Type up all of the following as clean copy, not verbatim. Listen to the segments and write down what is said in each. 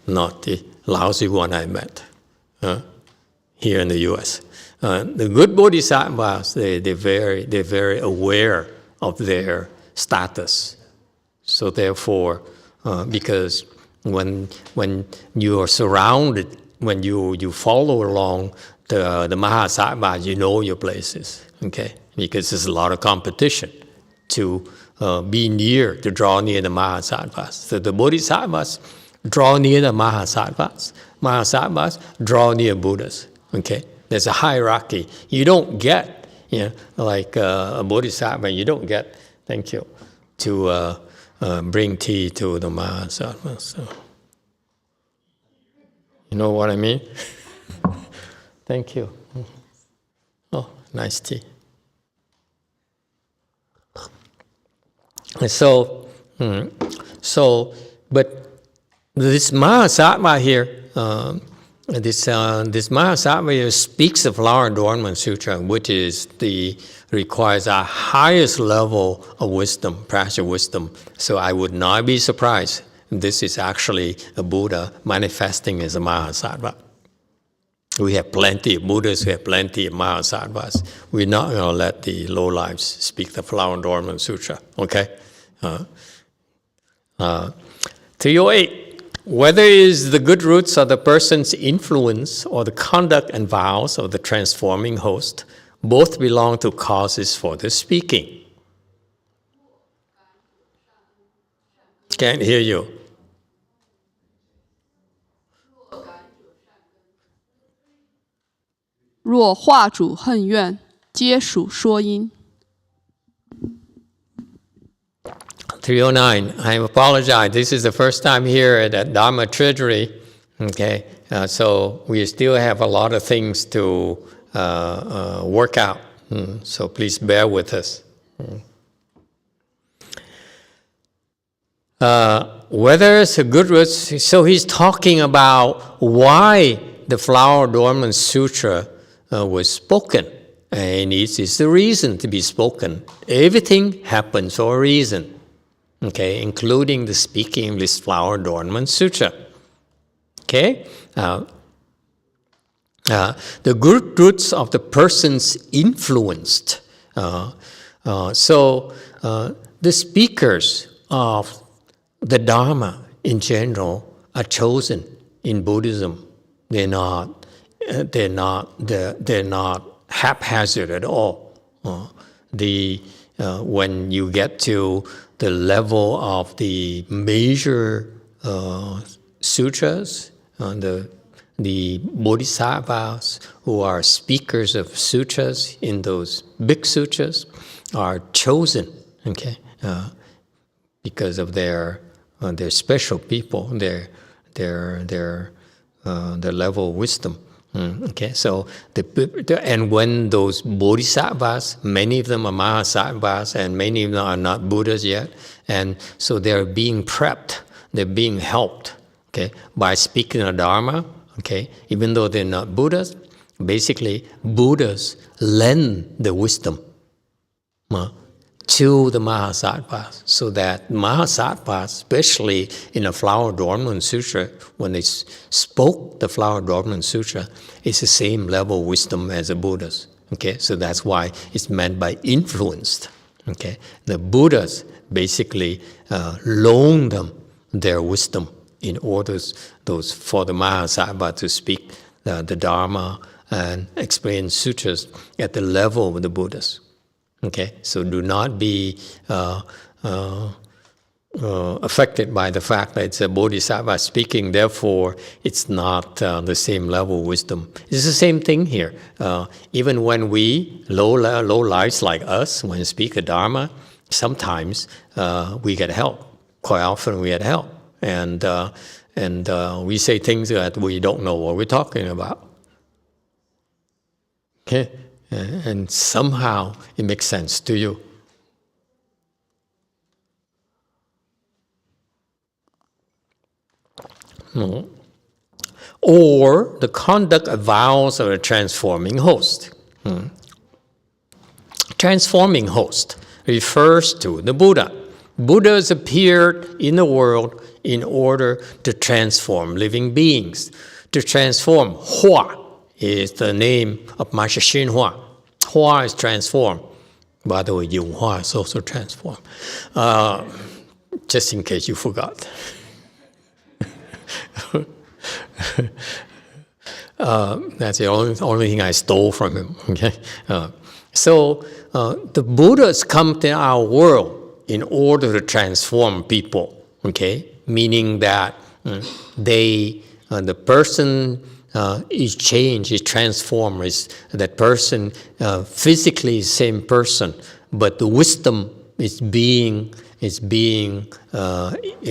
not the lousy one I met here in the U.S. The good bodhisattvas, they're very aware of their status. So therefore, because when you are surrounded, when you follow along the mahasattvas, you know your places, okay? Because there's a lot of competition to be near, to draw near the mahasattvas. So the bodhisattvas draw near the mahasattvas. Mahasattvas draw near Buddhas, okay? There's a hierarchy. You don't get, like a bodhisattva, you don't get, thank you, to bring tea to the mahasattvas. So, you know what I mean? Thank you. Oh, nice tea. So, but this Mahasattva here, this Mahasattva here speaks of Flower Adornment Sutra, which requires our highest level of wisdom, practical wisdom. So I would not be surprised if this is actually a Buddha manifesting as a Mahasattva. We have plenty of Buddhas, we have plenty of Mahasattvas. We're not going to let the low lives speak the Flower Adornment Sutra, okay? 308. Whether it is the good roots of the person's influence or the conduct and vows of the transforming host, both belong to causes for the speaking. Can't hear you. 若化主恨怨，皆属说因。309. I apologize. This is the first time here at Dharma Treasury. Okay, so we still have a lot of things to work out. So please bear with us. Whether it's a good root, so he's talking about why the Flower Adornment Sutra was spoken. And it's the reason to be spoken. Everything happens for a reason. Okay, including the speaking of this Flower Adornment Sutra. Okay, the good roots of the person's influenced. So the speakers of the Dharma in general are chosen in Buddhism. They're not haphazard at all. When you get to the level of the major sutras, the bodhisattvas who are speakers of sutras in those big sutras are chosen, okay, because of their special people, their level of wisdom. Okay, so and when those bodhisattvas, many of them are mahasattvas, and many of them are not Buddhas yet, and so they're being prepped, they're being helped, okay, by speaking the Dharma. Okay, even though they're not Buddhas, basically Buddhas lend the wisdom to the mahasattvas, so that mahasattvas, especially in the Flower Adornment Sutra, when they spoke the Flower Adornment Sutra, it's the same level of wisdom as the Buddhas. Okay, so that's why it's meant by influenced. Okay, the Buddhas basically loan them their wisdom in order for the Mahasattva to speak the Dharma and explain sutras at the level of the Buddhas. Okay, so do not be affected by the fact that it's a bodhisattva speaking, therefore it's not the same level of wisdom. It's the same thing here. Even when we, low lives like us, when we speak the Dharma, sometimes we get help. Quite often we get help. And we say things that we don't know what we're talking about. Okay? And somehow it makes sense to you. Or the conduct of vows of a transforming host. Transforming host refers to the Buddha. Buddhas appeared in the world in order to transform living beings. To transform, Hua is the name of Master Xinhua. Hua is transform. By the way, YongHua is also transform. Just in case you forgot. That's the only thing I stole from him. Okay, so the Buddhas come to our world in order to transform people. Okay, meaning that the person is changed, is transformed. That person physically is the same person, but the wisdom is being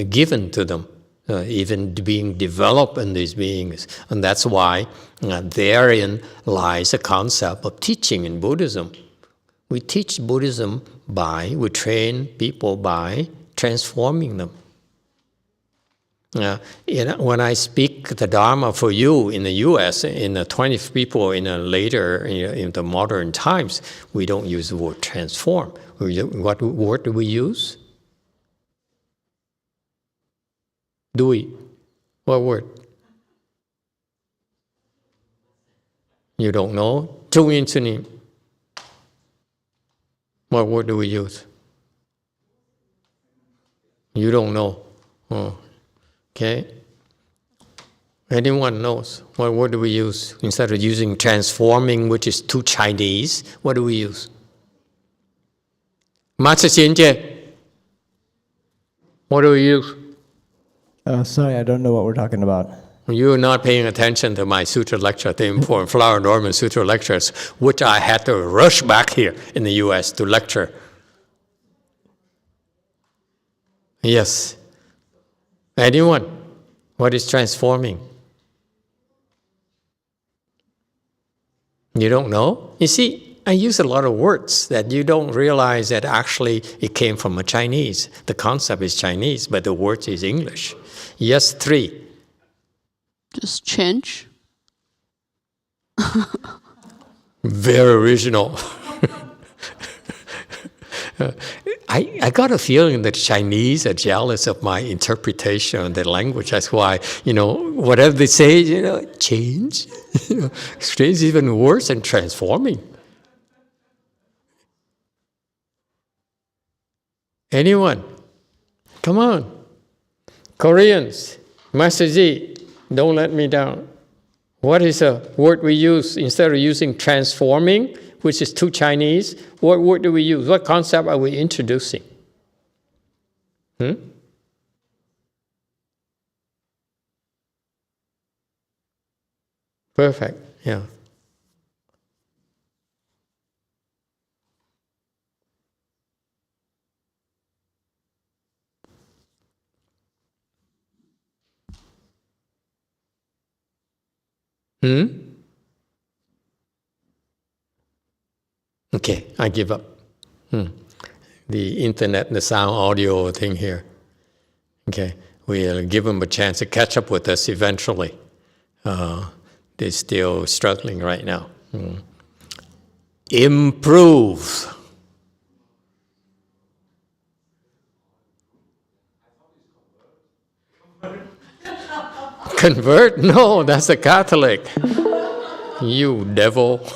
given to them. Even being developed in these beings. And that's why therein lies a concept of teaching in Buddhism. We teach Buddhism we train people by transforming them. When I speak the Dharma for you in the U.S., in the 20 people in the modern times, we don't use the word transform. What word do we use? Do we? What word? You don't know? Trung Yin Sunim. What word do we use? You don't know. Oh. Okay. Anyone knows? What word do we use? Instead of using transforming, which is too Chinese, what do we use? Master Xianjie. What do we use? Sorry, I don't know what we're talking about. You're not paying attention to my sutra lecture, the important Flower Norman sutra lectures, which I had to rush back here in the U.S. to lecture. Yes. Anyone? What is transforming? You don't know? You see, I use a lot of words that you don't realize that actually it came from a Chinese. The concept is Chinese, but the word is English. Yes, 3. Just change. Very original. I got a feeling that Chinese are jealous of my interpretation of the language. That's why, whatever they say, change. Strange, even worse than transforming. Anyone? Come on. Koreans, Master Z, don't let me down. What is a word we use instead of using transforming, which is too Chinese? What word do we use? What concept are we introducing? Perfect, yeah. Okay, I give up. The internet, the sound audio thing here. Okay, we'll give them a chance to catch up with us eventually. They're still struggling right now. Improve. Convert? No, that's a Catholic. You devil.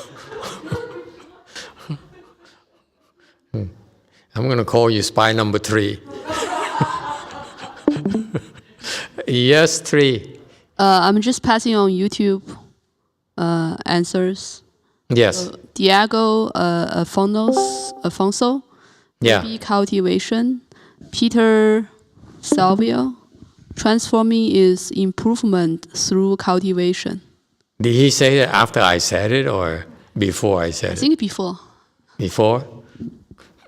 I'm going to call you spy number 3. Yes, 3. I'm just passing on YouTube answers. Yes. Diego Afonso. Yeah. Maybe cultivation. Peter Salvio. Transforming is improvement through cultivation. Did he say that after I said it or before I said it? I think before. Before?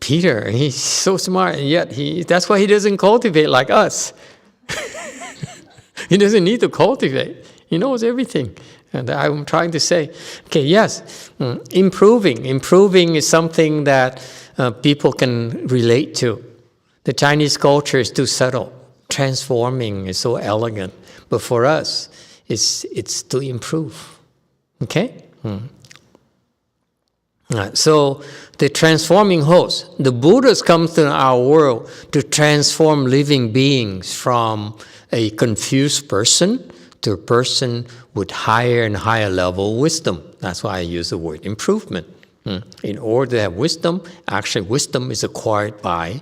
Peter, he's so smart, and yet that's why he doesn't cultivate like us. He doesn't need to cultivate. He knows everything. And I'm trying to say, okay, yes, improving. Improving is something that people can relate to. The Chinese culture is too subtle. Transforming is so elegant. But for us, it's to improve. Okay? So the transforming host, the Buddhas come to our world to transform living beings from a confused person to a person with higher and higher level wisdom. That's why I use the word improvement. In order to have wisdom, actually wisdom is acquired by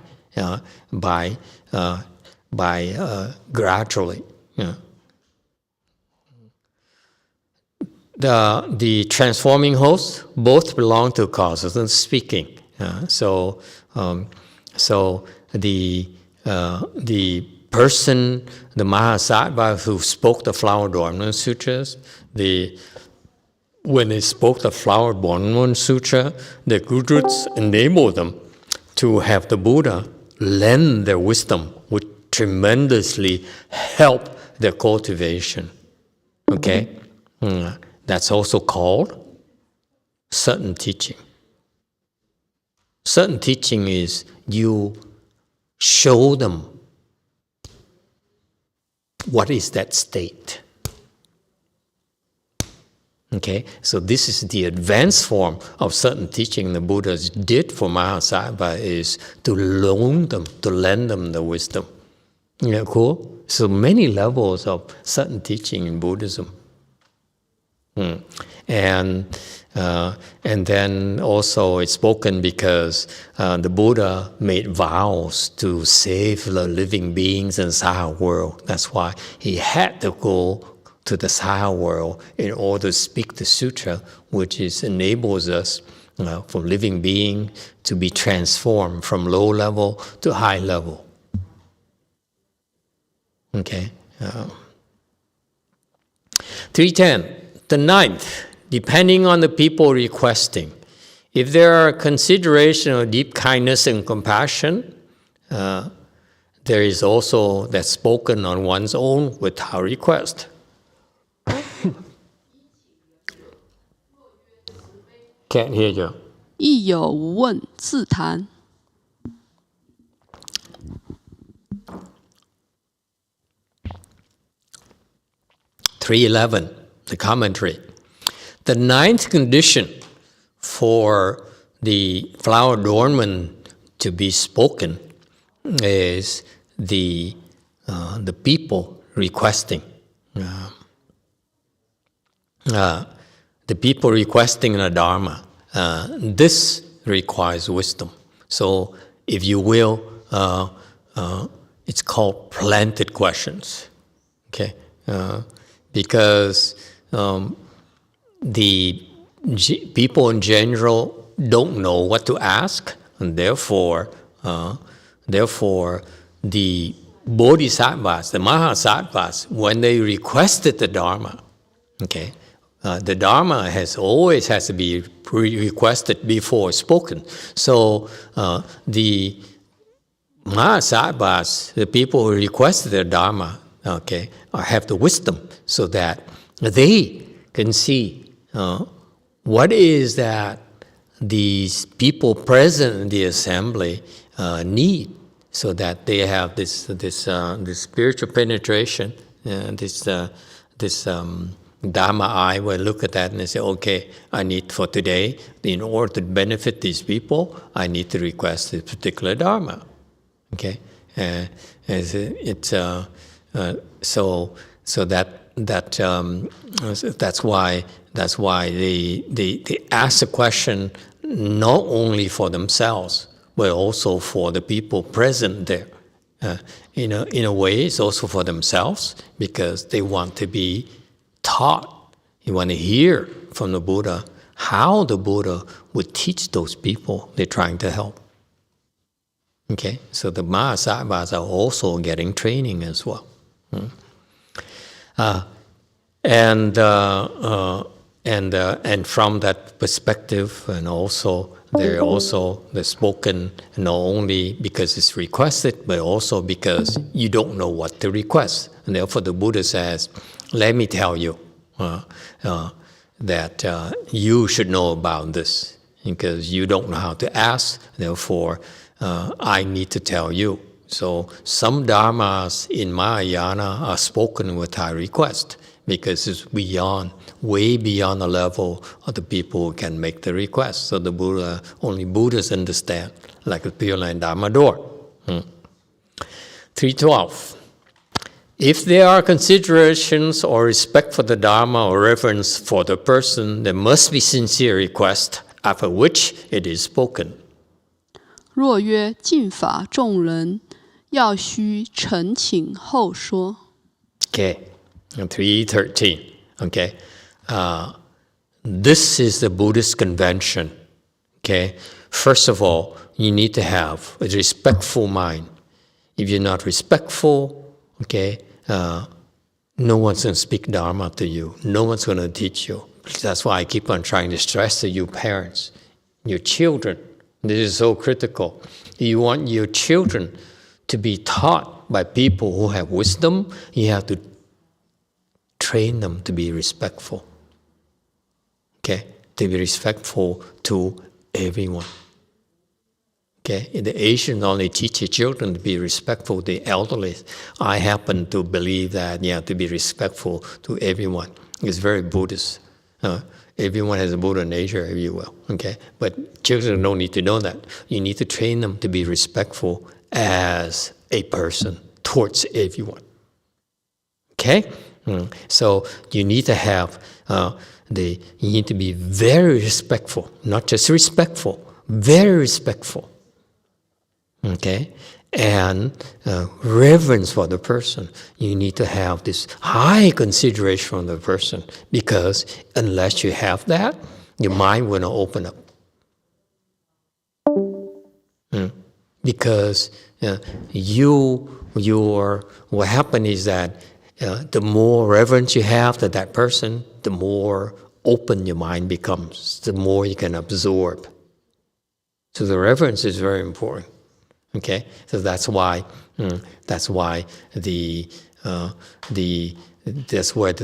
gradually. The transforming hosts both belong to causes and speaking. So the person, the Mahasattva who spoke the Flower Adornment Sutras, when they spoke the Flower Adornment Sutra, the Gurus enabled them to have the Buddha lend their wisdom, which tremendously help their cultivation. Okay? That's also called certain teaching. Certain teaching is you show them what is that state. Okay, so this is the advanced form of certain teaching the Buddhas did for Mahasattva, is to lend them the wisdom. Yeah, cool. So many levels of certain teaching in Buddhism. And then also it's spoken because the Buddha made vows to save the living beings in the Saha world. That's why he had to go to the Saha world in order to speak the sutra, which enables us from living being to be transformed from low level to high level. Okay. 310. The ninth, depending on the people requesting. If there are consideration of deep kindness and compassion, there is also that spoken on one's own without request. Can't hear you. 亦有无问自谈。311. The commentary. The ninth condition for the flower adornment to be spoken is the people requesting. The people requesting the Dharma. This requires wisdom. So, if you will, it's called planted questions. Okay, because the people in general don't know what to ask, and therefore the bodhisattvas, the mahasattvas, when they requested the Dharma, okay, the Dharma always has to be requested before spoken. So the mahasattvas, the people who requested the Dharma, okay, have the wisdom so that they can see what is that these people present in the assembly need, so that they have this spiritual penetration, this Dharma eye will look at that and they say, okay, I need for today, in order to benefit these people, I need to request this particular Dharma. Okay, that's why they ask the question not only for themselves, but also for the people present there. In a way, it's also for themselves, because they want to be taught. You want to hear from the Buddha how the Buddha would teach those people they're trying to help. Okay, so the Mahasattvas are also getting training as well. And from that perspective, and also they're also the spoken not only because it's requested, but also because you don't know what to request. And therefore the Buddha says, let me tell you that you should know about this, because you don't know how to ask, therefore I need to tell you. So some dharmas in Mahayana are spoken without request, because it's beyond, way beyond the level of the people who can make the request. So the Buddha, only Buddhas understand, like the Pure Land Dharma door. 312. If there are considerations or respect for the Dharma or reverence for the person, there must be sincere request, after which it is spoken. 若曰敬法众人，要须诚请后说。 Okay, 313. Okay, this is the Buddhist convention. Okay, first of all, you need to have a respectful mind. If you're not respectful, okay, no one's going to speak Dharma to you. No one's going to teach you. That's why I keep on trying to stress to you parents, your children. This is so critical. You want your children to be taught by people who have wisdom. You have to train them to be respectful. Okay? To be respectful to everyone. Okay? The Asians only teach their children to be respectful to the elderly. I happen to believe that you have to be respectful to everyone. It's very Buddhist. Everyone has a Buddha nature, if you will. Okay? But children don't need to know that. You need to train them to be respectful as a person towards everyone. Okay? So you need to have you need to be very respectful, not just respectful, very respectful. Okay? And reverence for the person. You need to have this high consideration for the person, because unless you have that, your mind will not open up. Because what happens is that the more reverence you have to that person, the more open your mind becomes, the more you can absorb. So the reverence is very important. Okay, so that's why that's where the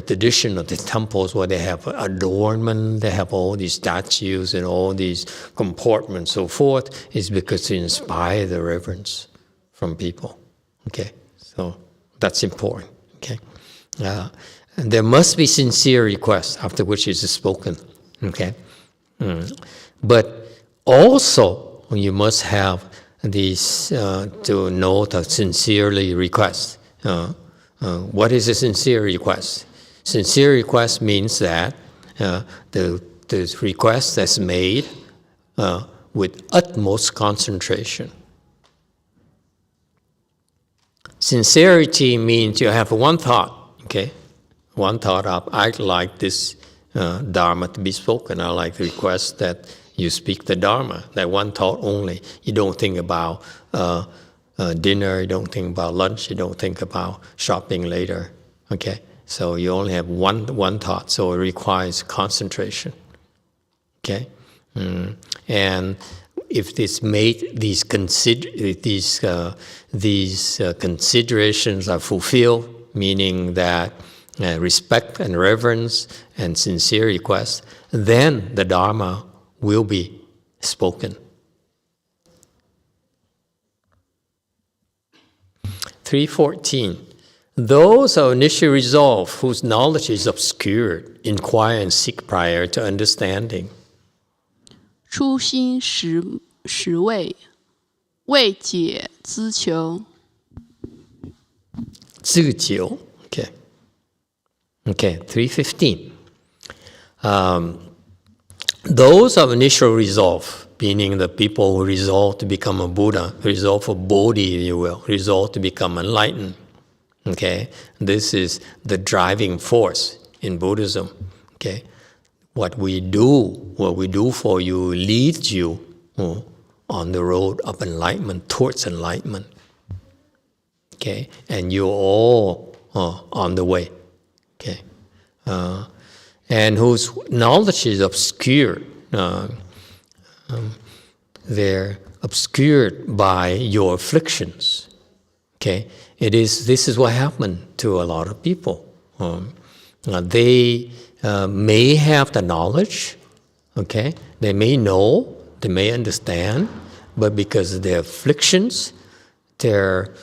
tradition of the temples, where they have adornment, they have all these statues and all these comportments, so forth, is because to inspire the reverence from people. Okay, so that's important. Okay, and there must be sincere request, after which it is spoken. Okay, but also you must have these to know to sincerely request. What is a sincere request? Sincere request means that the request that's made with utmost concentration. Sincerity means you have one thought, okay? One thought of, I'd like this Dharma to be spoken. I like the request that you speak the Dharma, that one thought only. You don't think about dinner, you don't think about lunch, you don't think about shopping later, okay? So you only have one thought, so it requires concentration, okay? And if it's made, these considerations are fulfilled, meaning that respect and reverence and sincere request, then the Dharma will be spoken. 314. Those of initial resolve whose knowledge is obscured, inquire and seek prior to understanding. 初心实未，未解资求。自求. Okay. Okay, 315. Those of initial resolve, meaning the people who resolve to become a Buddha, resolve for Bodhi, if you will, resolve to become enlightened. Okay, this is the driving force in Buddhism. Okay, what we do for you leads you on the road of enlightenment, towards enlightenment. Okay, and you're all on the way. Okay, and whose knowledge is obscured. They're obscured by your afflictions. Okay, this is what happened to a lot of people. They may have the knowledge. Okay, they may know, they may understand, but because of their afflictions, their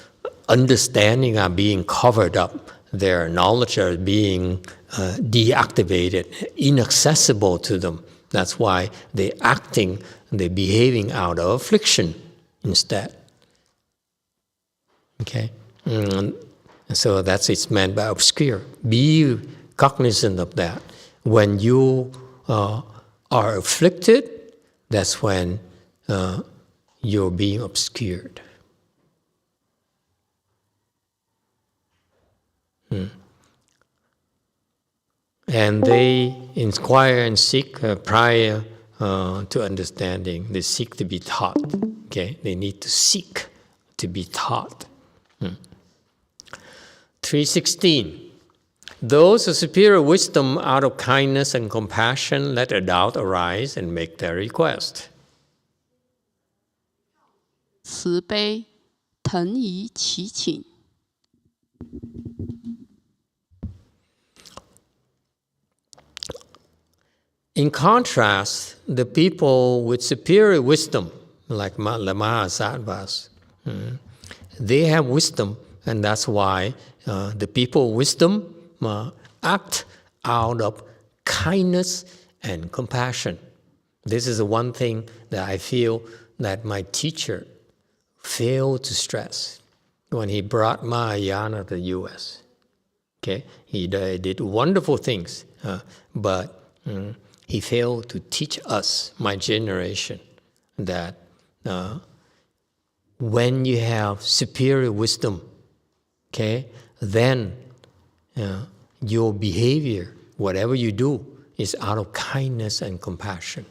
understanding are being covered up. their knowledge are being deactivated, inaccessible to them. That's why they're behaving out of affliction instead. Okay? And so that's it's meant by obscure. Be cognizant of that. When you are afflicted, that's when you're being obscured. And they inquire and seek prior to understanding. They seek to be taught. Okay, they need to seek to be taught. 316. Those of superior wisdom, out of kindness and compassion, let a doubt arise and make their request. 慈悲，腾以其请。In contrast, the people with superior wisdom, like the Mahasattvas, they have wisdom, and that's why the people with wisdom act out of kindness and compassion. This is the one thing that I feel that my teacher failed to stress when he brought Mahayana to the U.S. Okay, he did wonderful things, but he failed to teach us, my generation, that when you have superior wisdom, okay, then your behavior, whatever you do, is out of kindness and compassion.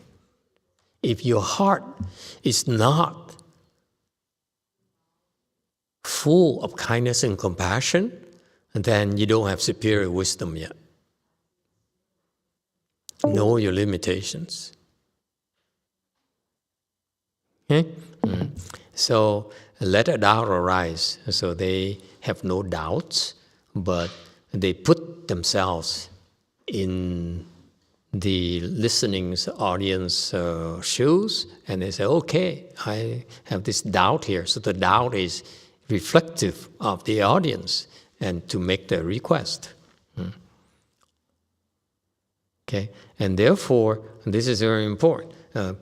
If your heart is not full of kindness and compassion, then you don't have superior wisdom yet. Know your limitations. Okay? So let a doubt arise. So they have no doubts, but they put themselves in the listening audience shoes, and they say, okay, I have this doubt here. So the doubt is reflective of the audience and to make the request. Okay, and therefore, and this is very important,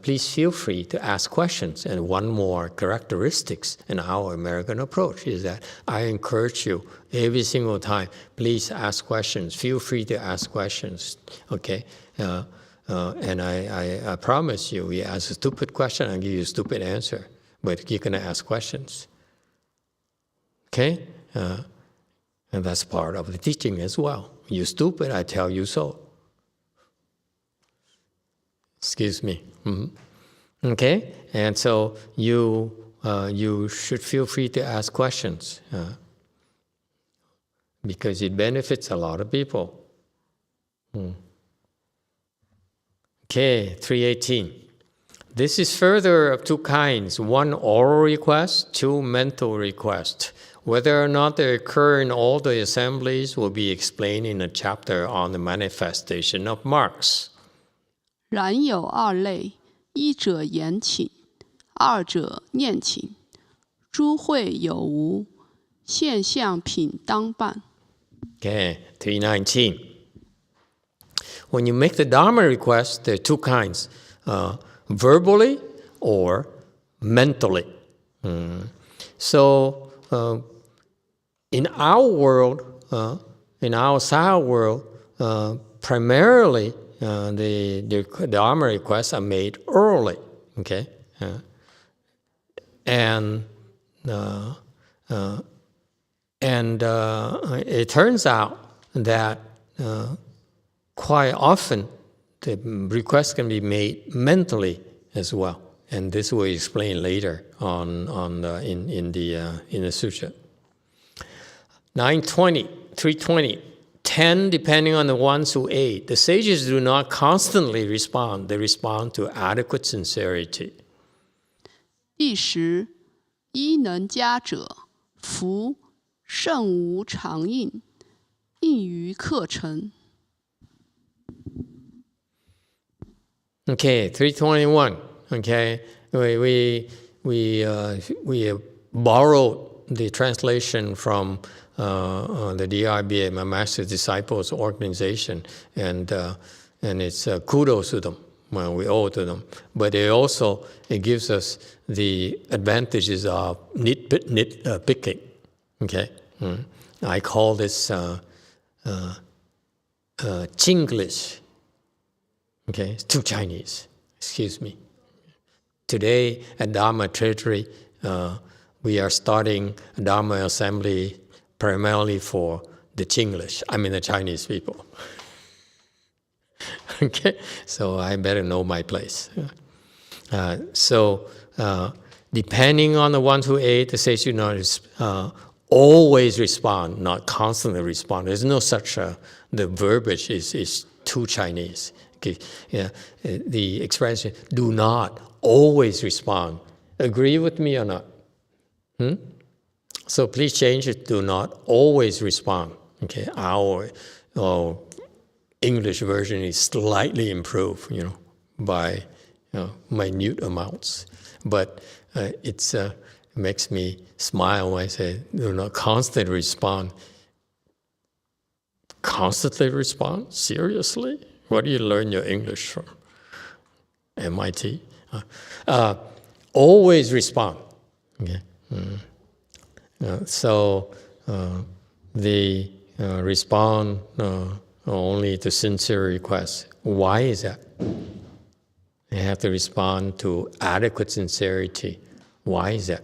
please feel free to ask questions. And one more characteristics in our American approach is that I encourage you every single time, please ask questions. Feel free to ask questions, okay? And I promise you, you ask a stupid question, I'll give you a stupid answer. But you're going to ask questions, okay? And that's part of the teaching as well. You're stupid, I tell you so. Excuse me. Okay? And so you should feel free to ask questions because it benefits a lot of people. Okay, 318. This is further of two kinds. One, oral request. Two, mental request. Whether or not they occur in all the assemblies will be explained in a chapter on the manifestation of marks. 然有二类，一者言请，二者念请。诸会有无，现象品当办。Okay, 319. When you make the Dharma request, there are two kinds, verbally or mentally. So in our world, in our Saha world, primarily the Dharma requests are made orally, okay? And it turns out that quite often the request can be made mentally as well, and this will explain later on in the sutra. 920, 320. 10, depending on the ones who aid. The sages do not constantly respond. They respond to adequate sincerity. 第十，一能加者，福圣无常应，应于课程。Okay, 321. Okay, we borrowed the translation from the DRBA, my Master Disciples Organization, and it's kudos to them. Well, we owe to them. But it gives us the advantages of picking. Okay, I call this Chinglish. Okay, it's too Chinese. Excuse me. Today at Dharma Territory, we are starting a Dharma assembly primarily for the Chinglish. I mean the Chinese people. Okay, so I better know my place. Depending on the ones who ate, the sage should not always respond, not constantly respond. There's no such, the verbiage is too Chinese. Okay, the expression, do not always respond. Agree with me or not? So please change it, do not always respond. Okay, our English version is slightly improved, by minute amounts. But it makes me smile when I say, do not constantly respond. Constantly respond? Seriously? Where do you learn your English from? MIT? Always respond. Okay. They respond only to sincere requests. Why is that? They have to respond to adequate sincerity. Why is that?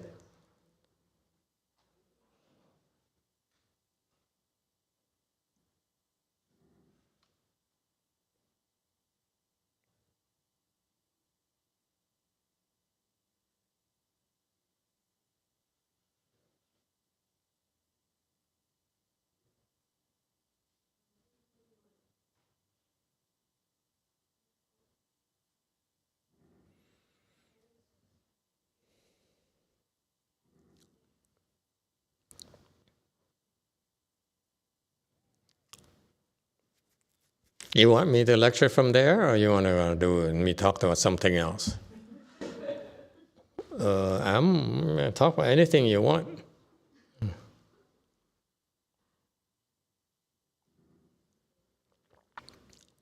You want me to lecture from there, or you want to do me talk about something else? I'm going to talk about anything you want.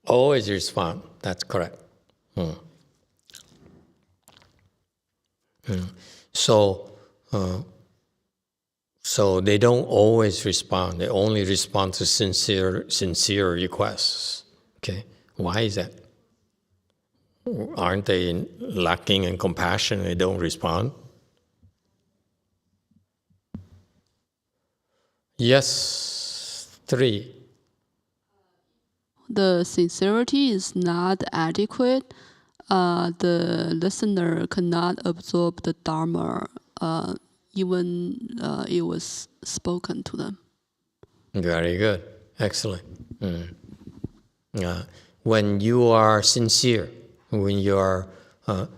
Always respond. That's correct. So they don't always respond. They only respond to sincere requests. Okay, why is that? Aren't they lacking in compassion? They don't respond. Yes, 3. The sincerity is not adequate. The listener cannot absorb the Dharma, even it was spoken to them. Very good. Excellent. When you are sincere, when you are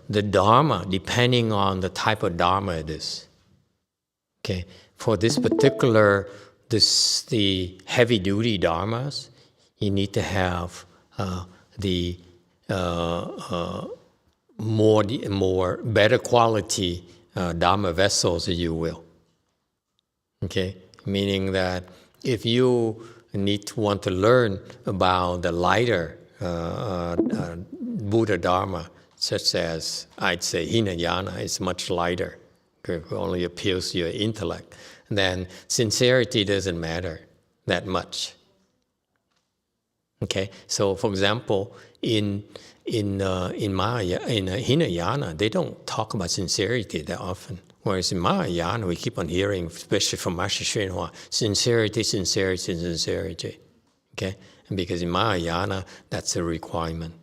the Dharma, depending on the type of Dharma it is. Okay, for this particular, the heavy-duty Dharmas, you need to have the more better quality Dharma vessels, if you will. Okay, meaning that if you want to learn about the lighter Buddha Dharma, such as, I'd say, Hinayana is much lighter, it only appeals to your intellect, then sincerity doesn't matter that much. Okay, so for example, in Hinayana, they don't talk about sincerity that often. Whereas in Mahayana, we keep on hearing, especially from Master YongHua, sincerity, sincerity, sincerity. Okay? And because in Mahayana, that's a requirement.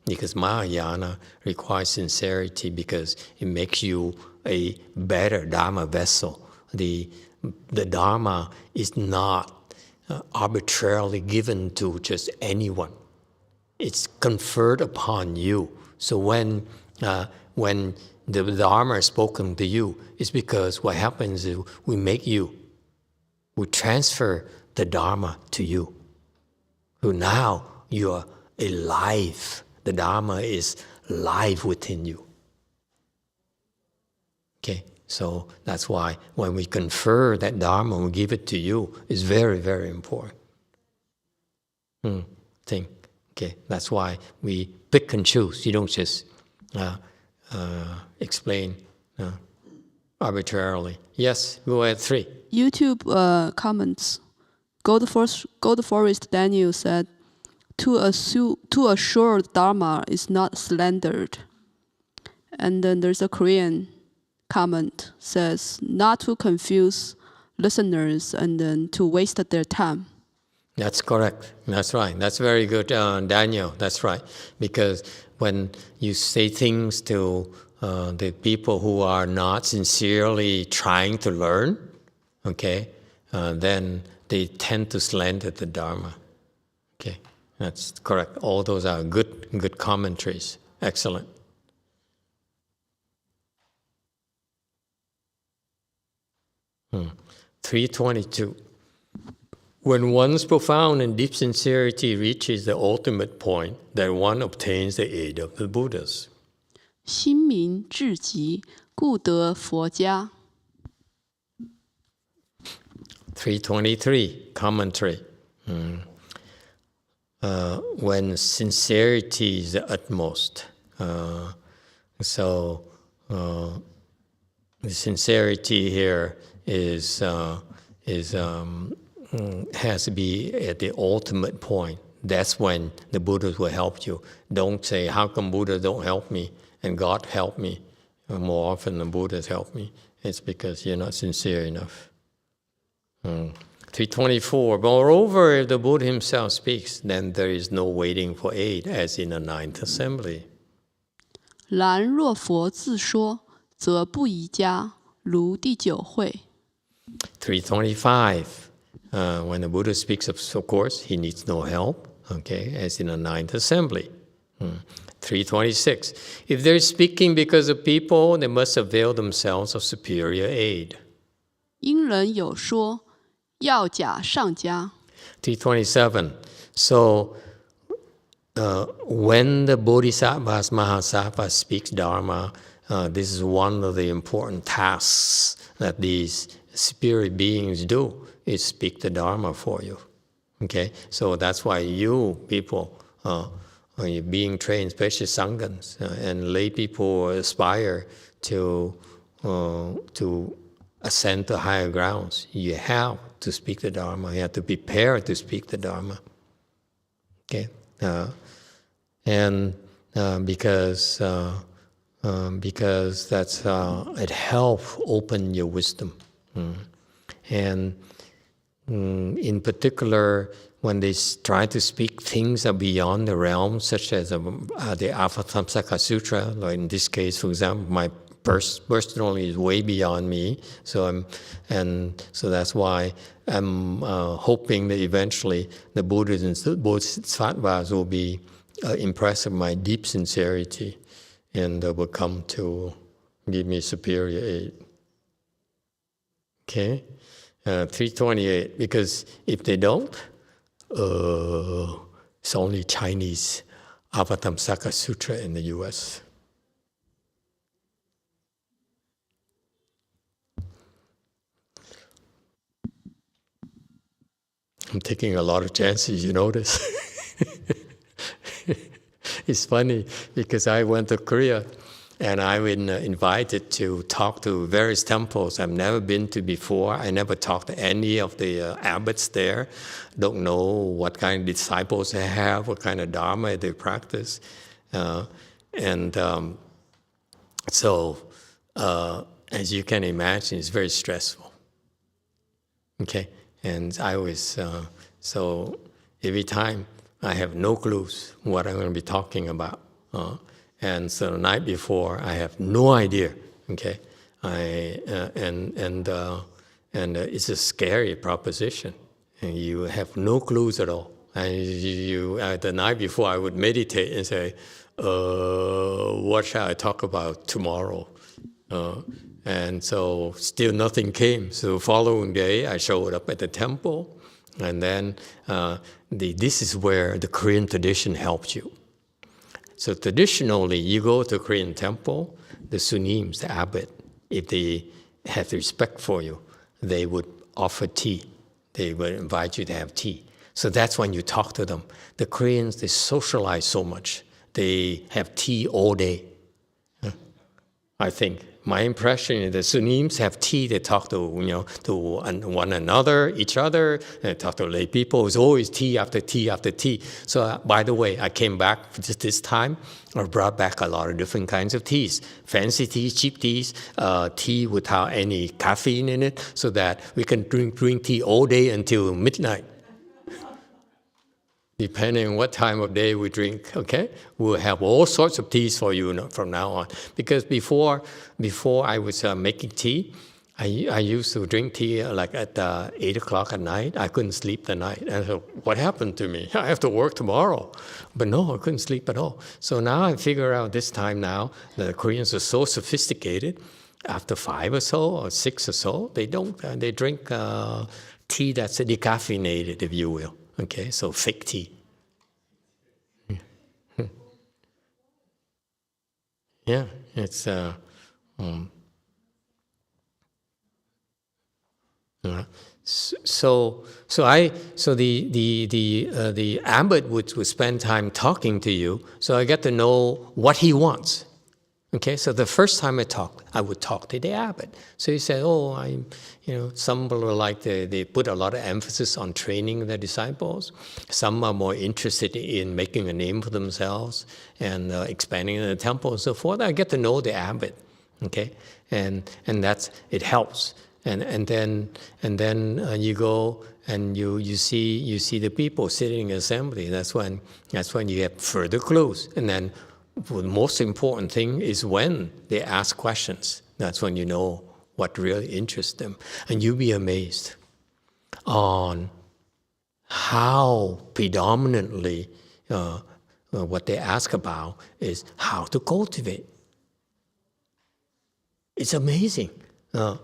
Because Mahayana requires sincerity because it makes you a better Dharma vessel. The Dharma is not arbitrarily given to just anyone. It's conferred upon you. So when the Dharma is spoken to you, it's because what happens is we transfer the Dharma to you. So now you are alive. The Dharma is live within you. Okay, So that's why when we confer that Dharma, we give it to you, it's very, very important thing. Okay, that's why we pick and choose. You don't just explain arbitrarily. Yes, go ahead, 3. YouTube comments. Gold Forest Daniel said, to assure Dharma is not slandered. And then there's a Korean comment says, not to confuse listeners and then to waste their time. That's correct. That's right. That's very good, Daniel. That's right. Because when you say things to the people who are not sincerely trying to learn, okay, then they tend to slander the Dharma. Okay, that's correct. All those are good commentaries. Excellent. Hmm. 322. When one's profound and deep sincerity reaches the ultimate point, then one obtains the aid of the Buddhas. 心明至极，故得佛家。323, commentary. When sincerity is the utmost. So the sincerity here has to be at the ultimate point. That's when the Buddhas will help you. Don't say, how come Buddha don't help me and God help me? More often the Buddhas help me. It's because you're not sincere enough. 324. Moreover, if the Buddha himself speaks, then there is no waiting for aid, as in the ninth assembly. 然若佛自说，则不宜加，如第九会。325. When the Buddha speaks, of course, he needs no help, okay, as in the ninth assembly. 326. If they're speaking because of people, they must avail themselves of superior aid. 因人有说，要假上加。 327. So, when the Bodhisattvas, Mahasattvas speaks Dharma, this is one of the important tasks that these spirit beings do, is speak the Dharma for you. Okay? So that's why you people, you're being trained, especially Sanghas, and lay people aspire to ascend to higher grounds. You have to speak the Dharma. You have to prepare to speak the Dharma. Okay? Because that's it helps open your wisdom. And in particular, when they try to speak things that are beyond the realm, such as the Avatamsaka Sutra, like in this case, for example, my personally is way beyond me. So that's why I'm hoping that eventually the Buddhas and Bodhisattvas will be impressed with my deep sincerity, and will come to give me superior aid. Okay, 328. Because if they don't, it's only Chinese Avatamsaka Sutra in the U.S. I'm taking a lot of chances, you notice. It's funny because I went to Korea and I've been invited to talk to various temples I've never been to before. I never talked to any of the abbots there. Don't know what kind of disciples they have, what kind of Dharma they practice. So as you can imagine, it's very stressful. Okay? And I was, so every time I have no clues what I'm going to be talking about. And so the night before, I have no idea, okay? And it's a scary proposition. And you have no clues at all. And the night before, I would meditate and say, what shall I talk about tomorrow? And so still nothing came. So the following day, I showed up at the temple. And then this is where the Korean tradition helps you. So traditionally, you go to a Korean temple, the sunims, the abbot, if they have respect for you, they would offer tea. They would invite you to have tea. So that's when you talk to them. The Koreans, they socialize so much. They have tea all day. I think my impression is the Sunnis have tea. They talk to to one another, each other. They talk to lay people. It's always tea after tea after tea. So by the way, I came back this time. I brought back a lot of different kinds of teas, fancy teas, cheap teas, tea without any caffeine in it, so that we can drink tea all day until midnight. Depending on what time of day we drink, okay? We'll have all sorts of teas for you from now on. Because before I was making tea, I used to drink tea like at 8 o'clock at night. I couldn't sleep the night. And I thought, what happened to me? I have to work tomorrow. But no, I couldn't sleep at all. So now I figure out this time now, the Koreans are so sophisticated. After 5 or so, or 6 or so, they drink tea that's decaffeinated, if you will. Okay, so fake tea. Yeah, it's so the abbot would spend time talking to you, so I get to know what he wants. Okay, so the first time I would talk to the abbot. So he said, some people like they put a lot of emphasis on training their disciples. Some are more interested in making a name for themselves and expanding the temple and so forth. I get to know the abbot, okay, and it helps. And then you go and you see the people sitting in assembly. That's when you get further clues. And then the most important thing is when they ask questions. That's when you know what really interests them. And you'll be amazed on how predominantly what they ask about is how to cultivate. It's amazing. The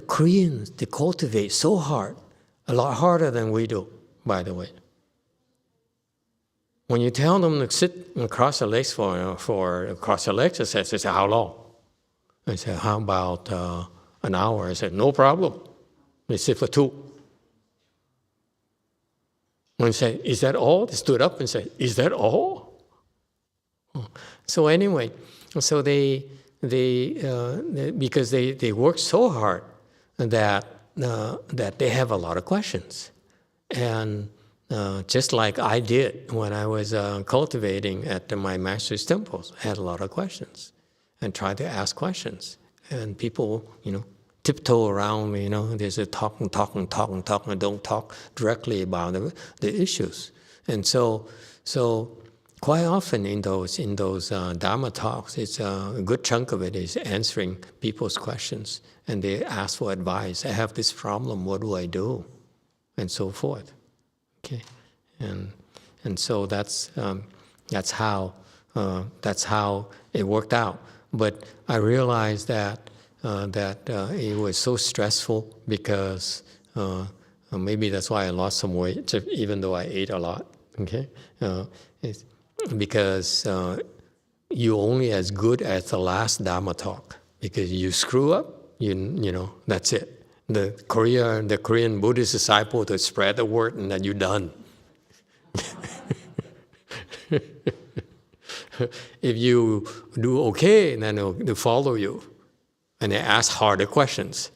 Koreans, they cultivate so hard, a lot harder than we do, by the way. When you tell them to sit and cross their legs for cross their legs exercise, they say, how long? I said, how about an hour? I said, no problem. They sit for 2. When I said, is that all? They stood up and said, is that all? So anyway, so because they work so hard that they have a lot of questions. And just like I did when I was cultivating at my master's temples, I had a lot of questions and tried to ask questions. And people, tiptoe around me, there's a talking, and don't talk directly about the issues. And so quite often in those Dharma talks, it's a good chunk of it is answering people's questions. And they ask for advice. I have this problem, what do I do? And so forth. Okay, and so that's how it worked out. But I realized that it was so stressful because maybe that's why I lost some weight, even though I ate a lot. Okay, it's because you're only as good as the last Dharma talk. Because you screw up, that's it. The Korean Buddhist disciple to spread the word, and then you're done. If you do okay, then they'll follow you, and they ask harder questions.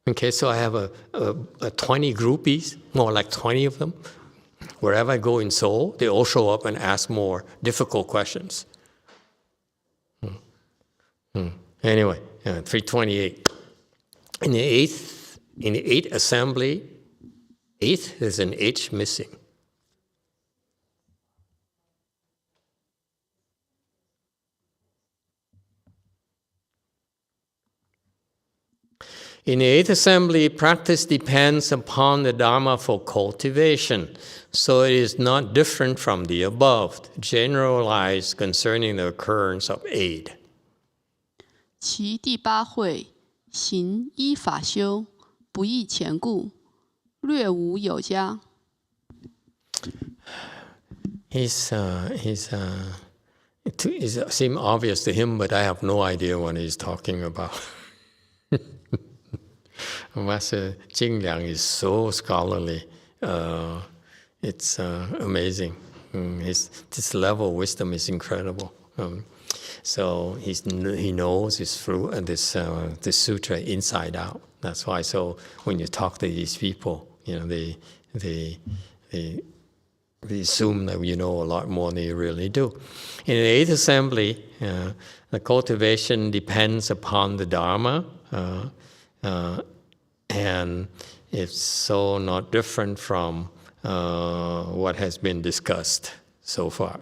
Okay, so I have a 20 groupies, more like 20 of them. Wherever I go in Seoul, they all show up and ask more difficult questions. Anyway, 328. In the eighth assembly, 8th, there's an H missing. In the 8th assembly, practice depends upon the Dharma for cultivation, so it is not different from the above, generalized concerning the occurrence of aid. 其第8会，行依法修，不异前故，略无有加。He's It seems obvious to him, but I have no idea what he's talking about. Master Jing Liang is so scholarly. It's amazing. This level of wisdom is incredible. So he knows this sutra inside out. That's why. So when you talk to these people, they assume that you know a lot more than you really do. In the Eighth Assembly, the cultivation depends upon the Dharma, and it's so not different from what has been discussed so far.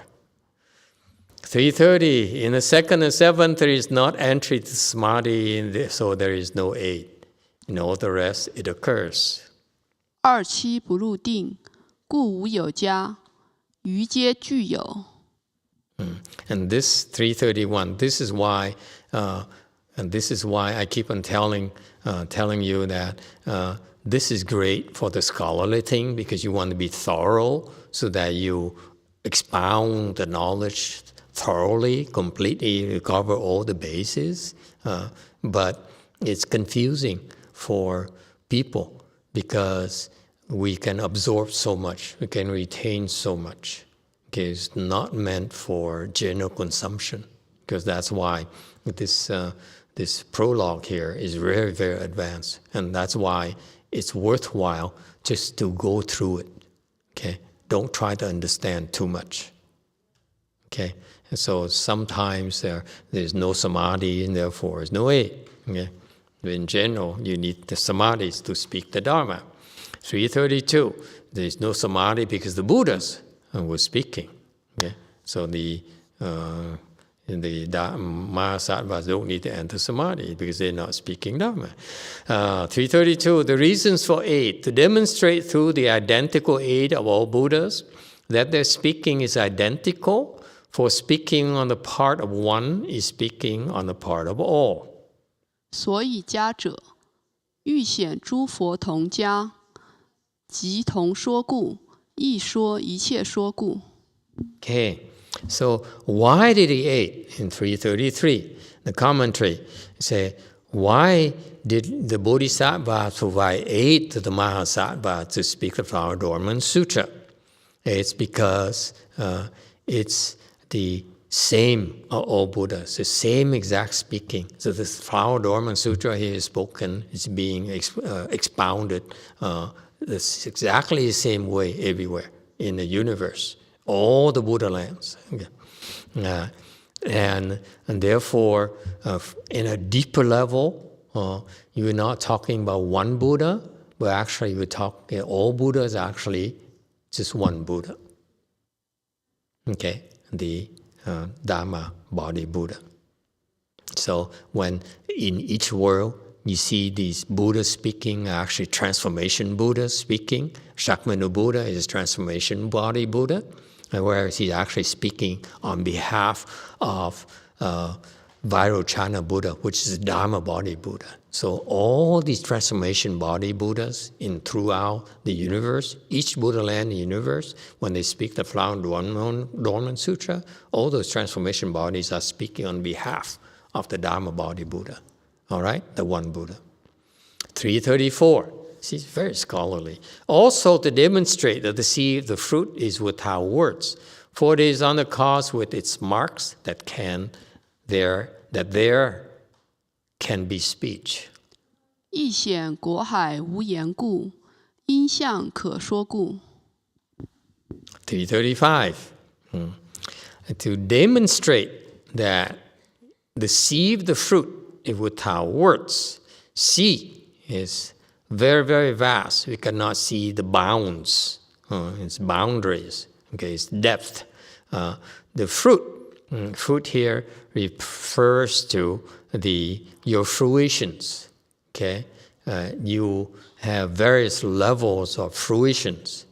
330, in the second and seventh, there is not entry to samadhi, so there is no aid. In all the rest, it occurs. 27不入定，故无有家，余皆具有。And this 331, this is why I keep on telling you that this is great for the scholarly thing, because you want to be thorough so that you expound the knowledge thoroughly, completely cover all the bases. But it's confusing for people because we can absorb so much, we can retain so much. Okay, it's not meant for general consumption, because that's why this prologue here is very, very advanced, and that's why it's worthwhile just to go through it. Okay, don't try to understand too much. Okay, and so sometimes there's no samadhi, and therefore there's no aid. Okay, but in general, you need the samadhis to speak the Dharma. 332, there's no samadhi because the Buddhas were speaking. Okay, so the Mahasattvas don't need to enter samadhi because they're not speaking Dharma. 332, the reasons for aid, to demonstrate through the identical aid of all Buddhas that their speaking is identical, for speaking on the part of one is speaking on the part of all. 所以家者，欲显诸佛同家，即同说故，亦说一切说故。 Okay, so why did he aid in 333? The commentary say, why did the Bodhisattva provide aid to the Mahasattva to speak the Flower Dormant Sutra? It's because it's the same all Buddhas, the same exact speaking. So this Flower Dormant Sutra here is spoken, is being expounded it's exactly the same way everywhere in the universe. All the Buddha lands. Okay. And therefore, in a deeper level, you're not talking about one Buddha, but actually you're talking, all Buddhas are actually just one Buddha. Okay, the Dharma body Buddha. So when in each world you see these Buddhas speaking, actually transformation Buddhas speaking, Shakyamuni Buddha is transformation body Buddha, whereas he's actually speaking on behalf of Vairochana Buddha, which is Dharma body Buddha. So all these transformation body Buddhas throughout the universe, each Buddha land in the universe, when they speak the Flower Dormant Sutra, all those transformation bodies are speaking on behalf of the Dharma body Buddha. All right, the one Buddha. 334. She's very scholarly. Also to demonstrate that the seed of the fruit is without words, for it is on the cause with its marks that there can be speech. 亦显果海无言故，因相可说故。 335. To demonstrate that the seed of the fruit is without words. See is very, very vast. We cannot see the bounds, its boundaries, okay, its depth. The fruit here refers to your fruitions, okay? You have various levels of fruitions,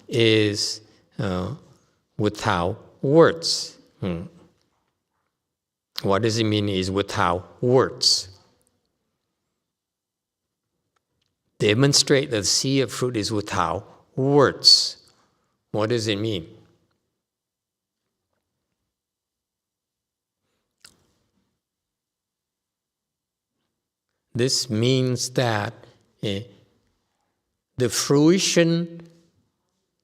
is without words. What does it mean is without words? Demonstrate that the seed of fruit is without words. What does it mean? This means that the fruition,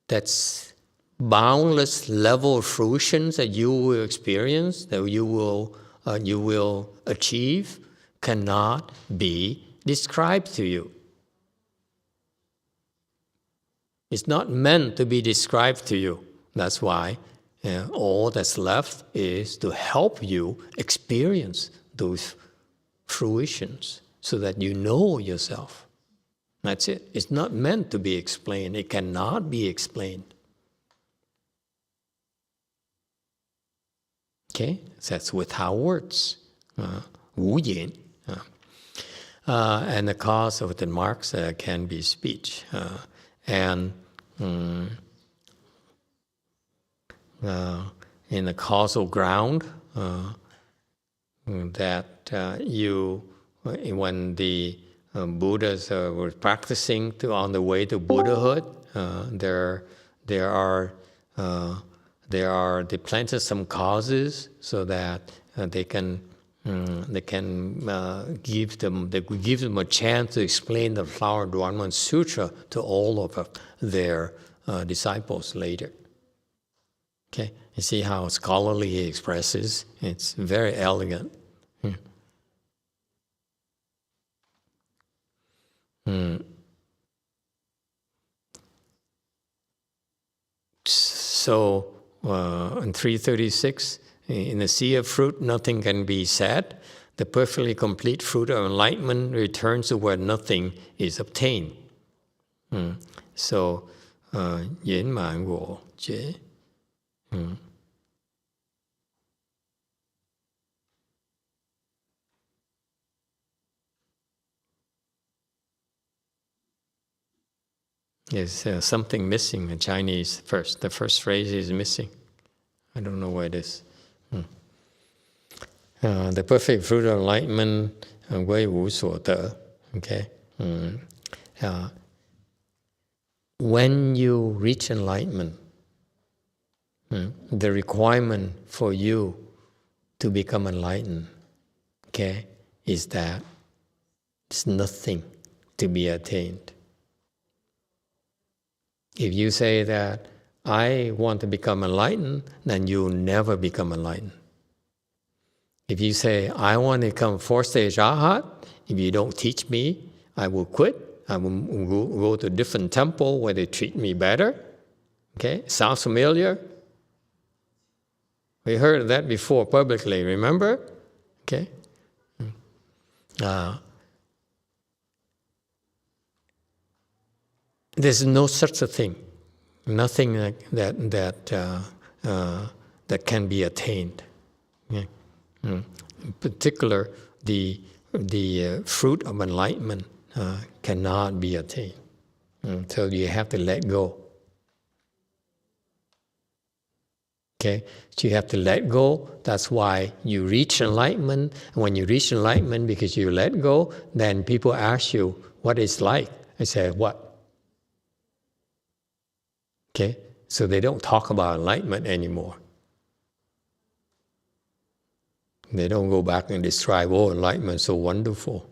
that's boundless level of fruition that you will experience, that you will achieve, cannot be described to you. It's not meant to be described to you. That's why all that's left is to help you experience those fruitions so that you know yourself. That's it. It's not meant to be explained. It cannot be explained. Okay? That's without words. 无言. And the cause of the marks can be speech. And in the causal ground, that when the Buddhas were practicing on the way to Buddhahood, they planted some causes so that they can give them a chance to explain the Flower Dharma Sutra to all of their disciples later. Okay, you see how scholarly he expresses. It's very elegant. So in 336, in the sea of fruit, nothing can be said. The perfectly complete fruit of enlightenment returns to where nothing is obtained. So, 圆满我觉. There's something missing in Chinese first. The first phrase is missing. I don't know what it is. The perfect fruit of enlightenment, 归无所得. Okay? When you reach enlightenment, the requirement for you to become enlightened, okay, is that there's nothing to be attained. If you say that I want to become enlightened, then you'll never become enlightened. If you say I want to become fourth-stage arhat, if you don't teach me, I will quit. I will go to a different temple where they treat me better. Okay, sounds familiar? We heard that before publicly, remember? Okay. There's no such a thing. Nothing that can be attained. Okay. In particular, the fruit of enlightenment cannot be attained. So you have to let go. Okay, so you have to let go. That's why you reach enlightenment. And when you reach enlightenment, because you let go, then people ask you what it's like. I say, what? Okay, so they don't talk about enlightenment anymore. They don't go back and describe, oh, enlightenment is so wonderful.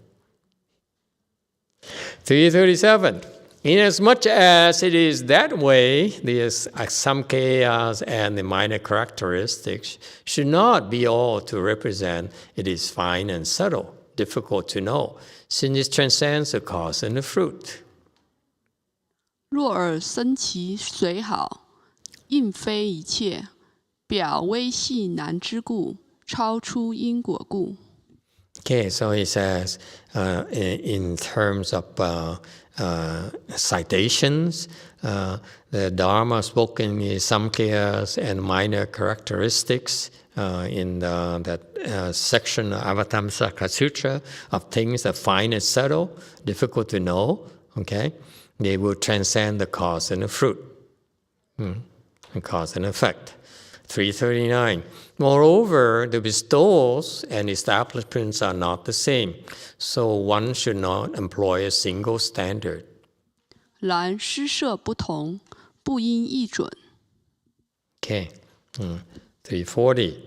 337. Inasmuch as it is that way, the samkhayas and the minor characteristics should not be all to represent it is fine and subtle, difficult to know, since it transcends the cause and the fruit. 若尔生其随好，应非一切，表微细难之故，超出因果故。 Okay, so he says, in terms of citations, the Dharma spoken in samkhayas and minor characteristics in that section of Avatamsaka Sutra of things that fine and subtle, difficult to know, okay? They will transcend the cause and the fruit, the cause and effect. 339. Moreover, the bestowals and establishments are not the same, so one should not employ a single standard. 然施设不同，不应易准。 Okay, 340.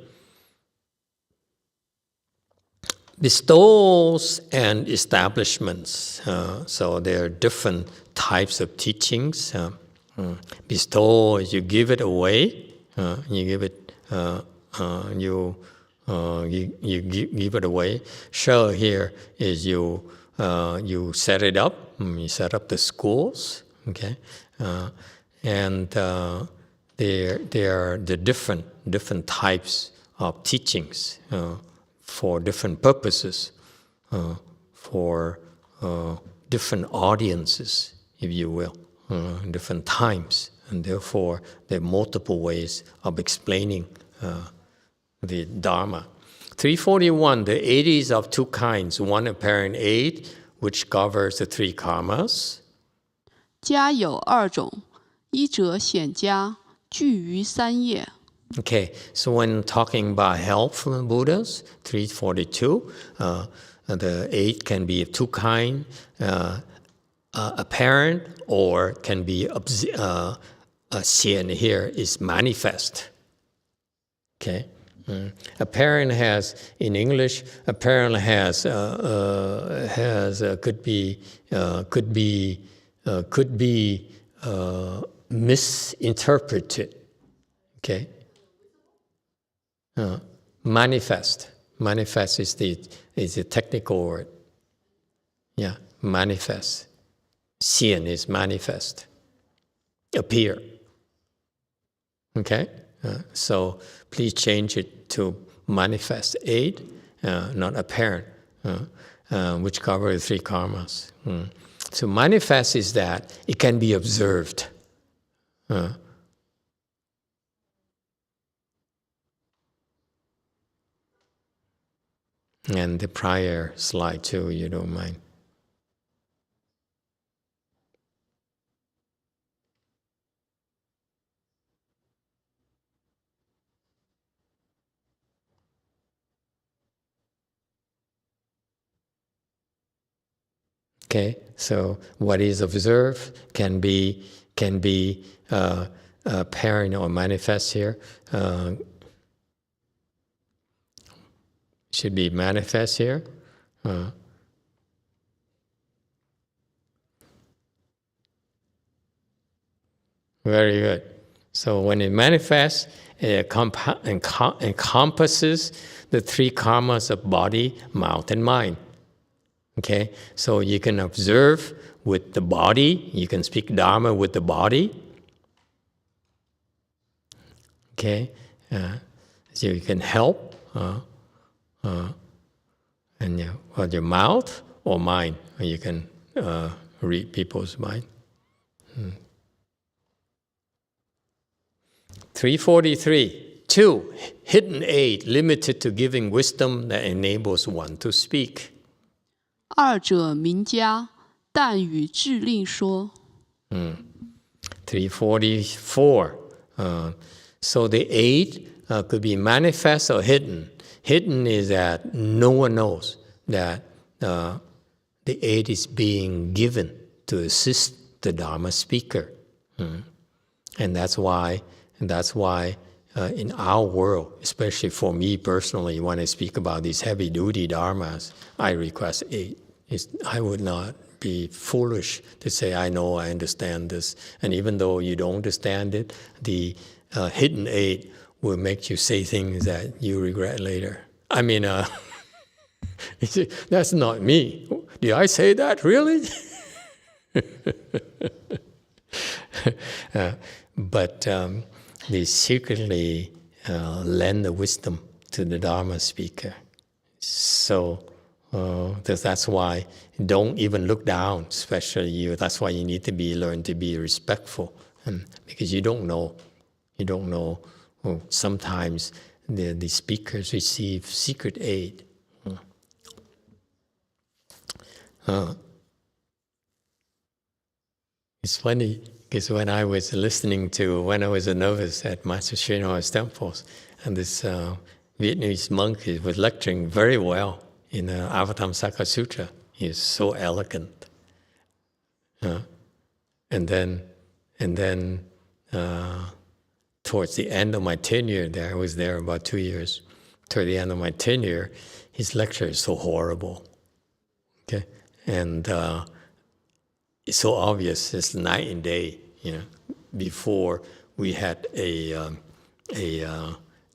bestowals and establishments. So there are different types of teachings. Bestow is you give it away. You give it. You give it away. Show here is you set it up. You set up the schools. Okay, and there are the different types of teachings for different purposes, for different audiences, if you will, different times, and therefore there are multiple ways of explaining the Dharma. 341, the aid is of two kinds. One apparent aid, which covers the three karmas. 家有二种，一者显家，具于三业。 Okay, so when talking about helpful Buddhas, 342, the aid can be of two kinds, apparent or can be seen here is manifest. Okay, apparent has in English. Apparent has could be misinterpreted. Okay. Manifest. Manifest is the technical word. Yeah, manifest. Sien is manifest. Appear. Okay? So please change it to manifest aid, not apparent, which covers three karmas. So manifest is that it can be observed. And the prior slide too, you don't mind. Okay, so what is observed can be apparent or manifest here. Should be manifest here. Very good. So when it manifests, it encompasses the three karmas of body, mouth, and mind. Okay, so you can observe with the body, you can speak Dharma with the body. Okay, so you can help. And your mouth or mind, you can read people's mind. 343, 2, hidden aid limited to giving wisdom that enables one to speak. 二者名家，但与智令说。 344, so the aid could be manifest or hidden. Hidden is that no one knows that the aid is being given to assist the Dharma speaker. And that's why in our world, especially for me personally, when I speak about these heavy-duty Dharmas, I request aid. I would not be foolish to say, I know, I understand this. And even though you don't understand it, the hidden aid will make you say things that you regret later. I mean, that's not me. Did I say that, really? But they secretly lend the wisdom to the Dharma speaker. So that's why don't even look down, especially you. That's why you need to learn to be respectful, because you don't know. You don't know. Sometimes the speakers receive secret aid. It's funny because when I was when I was a novice at Master Srina's temples, and this Vietnamese monk was lecturing very well in the Avatamsaka Sutra. He is so elegant. And then towards the end of my tenure there, I was there about 2 years, toward the end of my tenure, his lecture is so horrible. Okay, and it's so obvious. It's night and day. Before we had a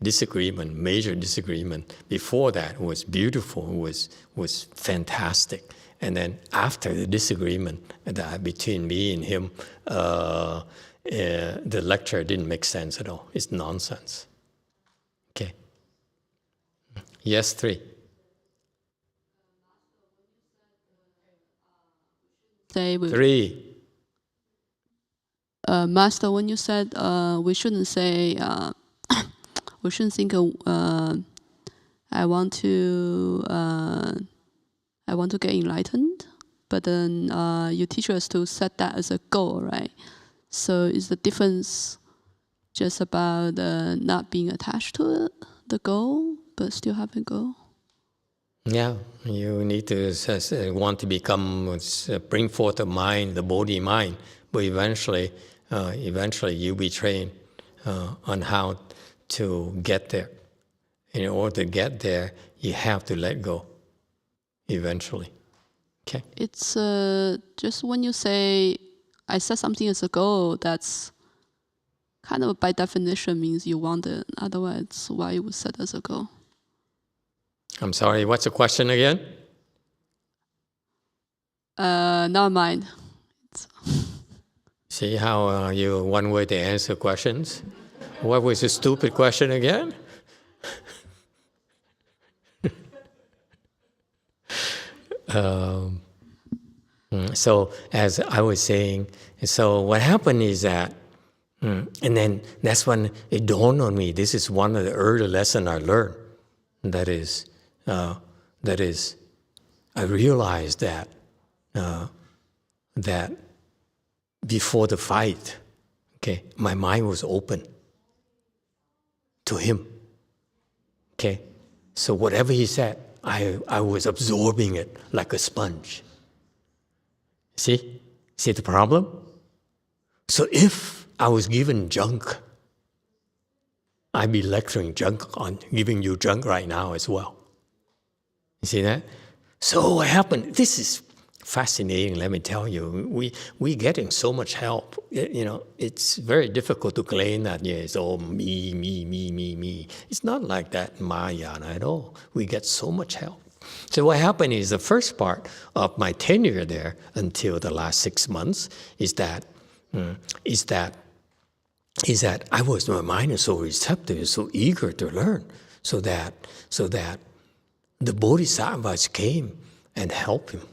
disagreement, major disagreement. Before that, it was beautiful. It was fantastic. And then after the disagreement between me and him, the lecture didn't make sense at all. It's nonsense. Okay. Yes, 3. Say 3. Master, when you said we shouldn't say, we shouldn't think, I want to get enlightened, but then you teach us to set that as a goal, right? So is the difference just about not being attached to the goal, but still have a goal? Yeah, you need to want to bring forth the mind, the body mind, but eventually you'll be trained on how to get there. In order to get there, you have to let go eventually. Okay? It's just when you say, I set something as a goal, that's kind of by definition means you want it. Otherwise, why you would set as a goal? I'm sorry, what's the question again? Never mind. See how you one way to answer questions? What was the stupid question again? So as I was saying, so what happened is that, and then that's when it dawned on me, this is one of the early lessons I learned. That is, I realized that before the fight, okay, my mind was open to him. Okay, so whatever he said, I was absorbing it like a sponge. See the problem? So if I was given junk, I'd be lecturing junk on giving you junk right now as well. You see that? So what happened? This is fascinating, let me tell you. We're getting so much help. It's very difficult to claim that, it's all me. It's not like that in Mahayana at all. We get so much help. So what happened is the first part of my tenure there until the last 6 months is that my mind is so receptive, so eager to learn, so that the bodhisattvas came and helped him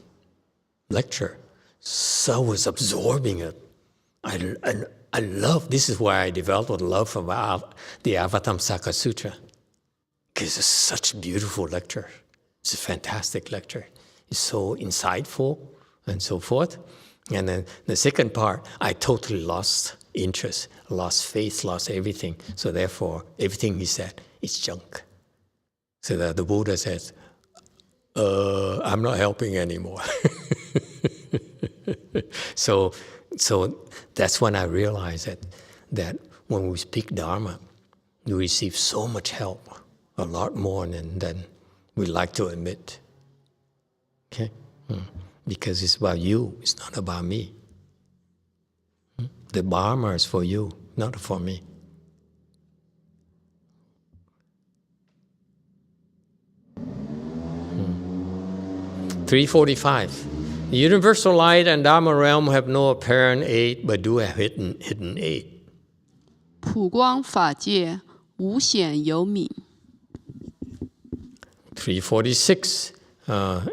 lecture. So I was absorbing it. I love, this is why I developed a love for the Avatamsaka Sutra, because it's such a beautiful lecture. It's a fantastic lecture. It's so insightful and so forth. And then the second part, I totally lost interest, lost faith, lost everything. So therefore, everything he said is junk. So that the Buddha says, I'm not helping anymore. So that's when I realized that when we speak Dharma, we receive so much help, a lot more than we like to admit. Okay? Because it's about you, it's not about me. The Dharma is for you, not for me. Hmm. 345. The universal light and Dharma realm have no apparent aid, but do have hidden aid. 普光法界无显有泯。346.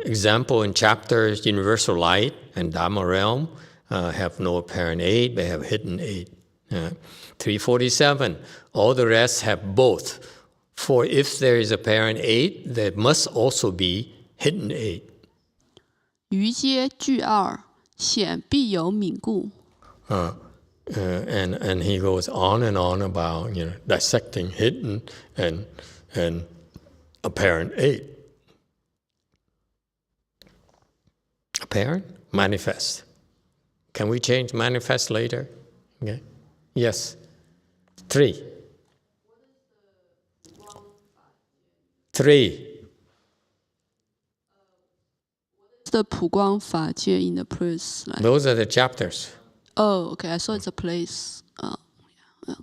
Example in chapters, universal light and Dharma realm have no apparent aid, but have hidden aid. 347. All the rest have both. For if there is apparent aid, there must also be hidden aid. 余皆具二，显必有泯故。 And he goes on and on about dissecting hidden and apparent aid. Apparent, manifest. Can we change manifest later? Okay. Yes. 3. 3. The 普光法界 in the place. Like, Those are the chapters. oh, okay. I saw it's a place. Yeah.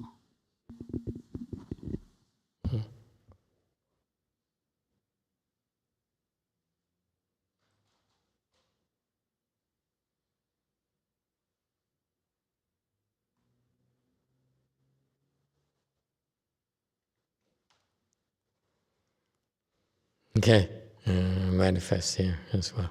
Okay, manifest here as well.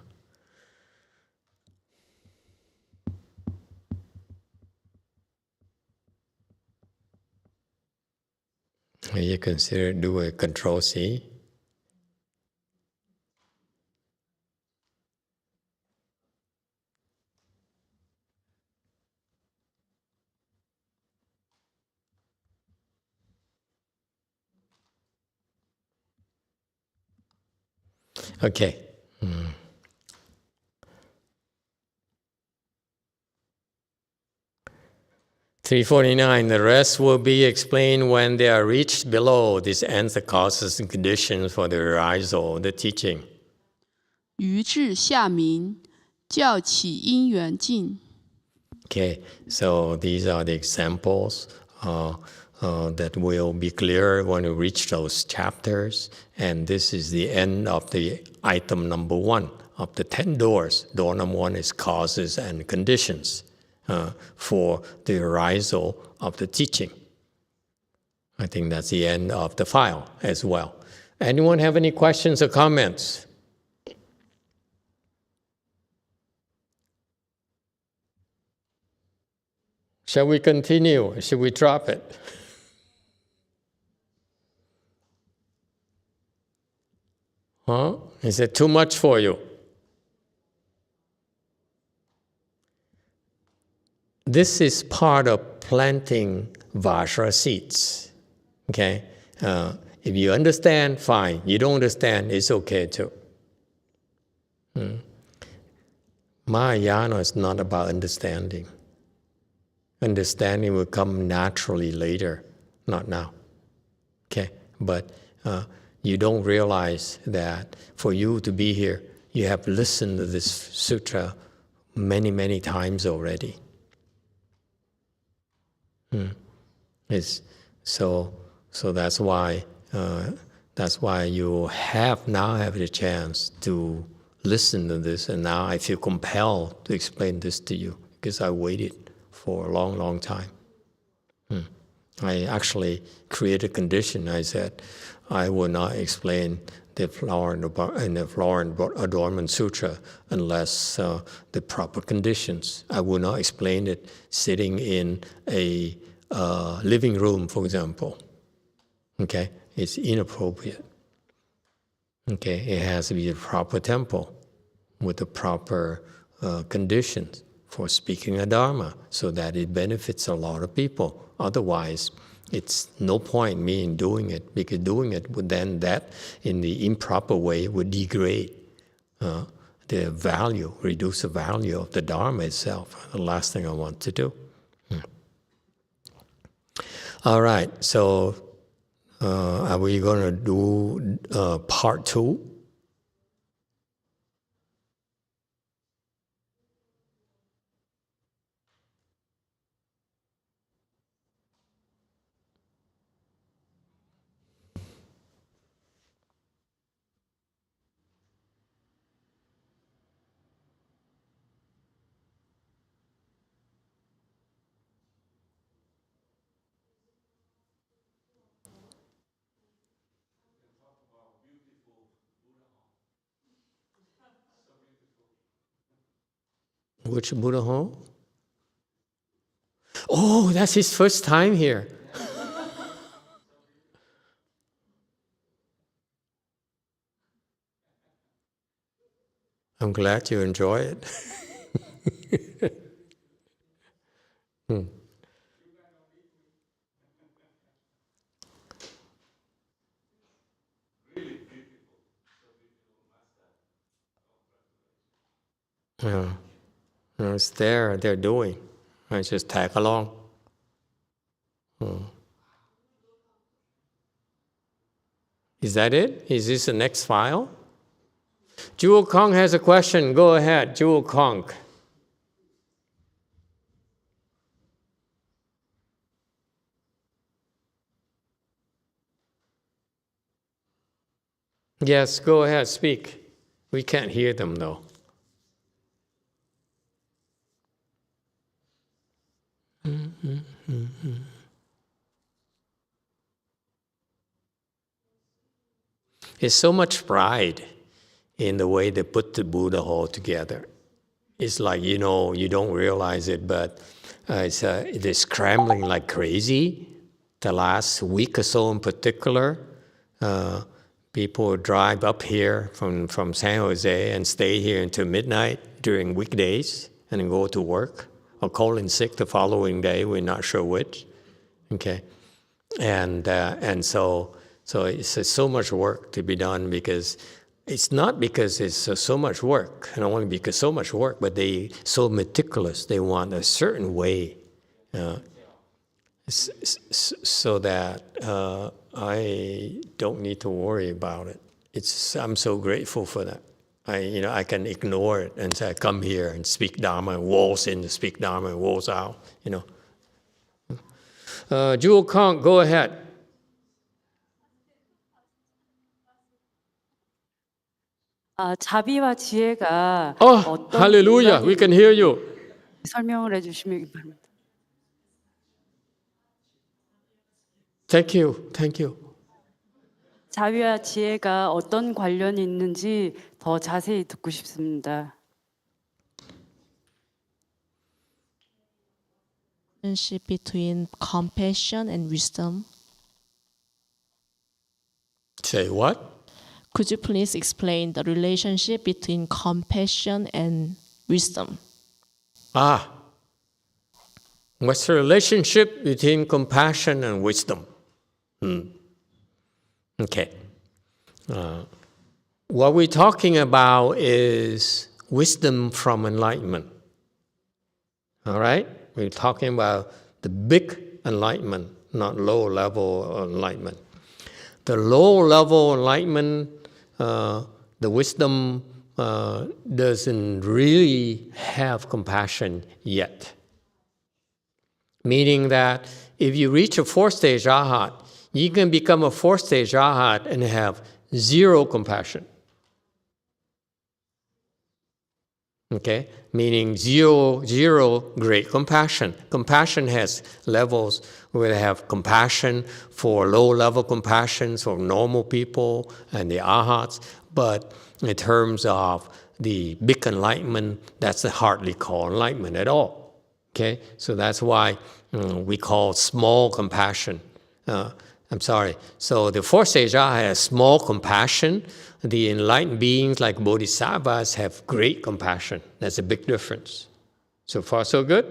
You consider do a Control C. Okay. 349, the rest will be explained when they are reached below. This ends the causes and conditions for the arisal of the teaching. 于至下明，教起因缘尽。 Okay, so these are the examples that will be clear when we reach those chapters. And this is the end of the item number 1 of the 10 doors. Door number 1 is causes and conditions for the arisal of the teaching. I think that's the end of the file as well. Anyone have any questions or comments? Shall we continue? Should we drop it? Huh? Is it too much for you? This is part of planting Vajra seeds. Okay? If you understand, fine. You don't understand, it's okay too. Mahayana is not about understanding. Understanding will come naturally later, not now. Okay? But you don't realize that for you to be here, you have listened to this sutra many, many times already. So that's why you now have the chance to listen to this, and now I feel compelled to explain this to you because I waited for a long, long time. I actually created a condition. I said, I will not explain the Flower and Adornment Sutra unless the proper conditions. I will not explain it sitting in a living room, for example. Okay? It's inappropriate. Okay? It has to be a proper temple with the proper conditions for speaking a Dharma so that it benefits a lot of people. Otherwise, it's no point me in doing it, because doing it would then, that in the improper way would degrade the value, reduce the value of the Dharma itself. The last thing I want to do. All right, so are we going to do part 2? Which Buddha home? Oh, that's his first time here. I'm glad you enjoy it. Yeah. It's there, they're doing. I just tag along. Is that it? Is this the next file? Jewel Kong has a question. Go ahead, Jewel Kong. Yes, go ahead, speak. We can't hear them though. There's so much pride in the way they put the Buddha all together. It's like, you don't realize it, but they're scrambling like crazy. The last week or so in particular, people drive up here from San Jose and stay here until midnight during weekdays and then go to work or call in sick the following day. We're not sure which. Okay, and so it's so much work to be done because it's not because it's so much work, and only because so much work, but they so meticulous. They want a certain way, so that I don't need to worry about it. I'm so grateful for that. I can ignore it and say, I come here and speak Dharma, and waltz in to speak Dharma, and waltz out. Jewel Kong, go ahead. 자비와 지혜가 Oh, hallelujah! We can hear you. 설명을 해주시면 바랍니다. Thank you. 자비와 지혜가 어떤 관련이 있는지 더 자세히 듣고 싶습니다. Relationship between compassion and wisdom. Say what? Could you please explain the relationship between compassion and wisdom? What's the relationship between compassion and wisdom? Okay. What we're talking about is wisdom from enlightenment. All right? We're talking about the big enlightenment, not low-level enlightenment. The low-level enlightenment, the wisdom doesn't really have compassion yet. Meaning that if you reach a fourth-stage arhat, you can become a fourth-stage arhat and have zero compassion. Okay? Meaning zero great compassion. Compassion has levels where they have compassion for low-level compassion for normal people and the arhats, but in terms of the big enlightenment, that's hardly called enlightenment at all. Okay? So that's why we call small compassion. So the fourth stage has small compassion. The enlightened beings like bodhisattvas have great compassion. That's a big difference. So far, so good?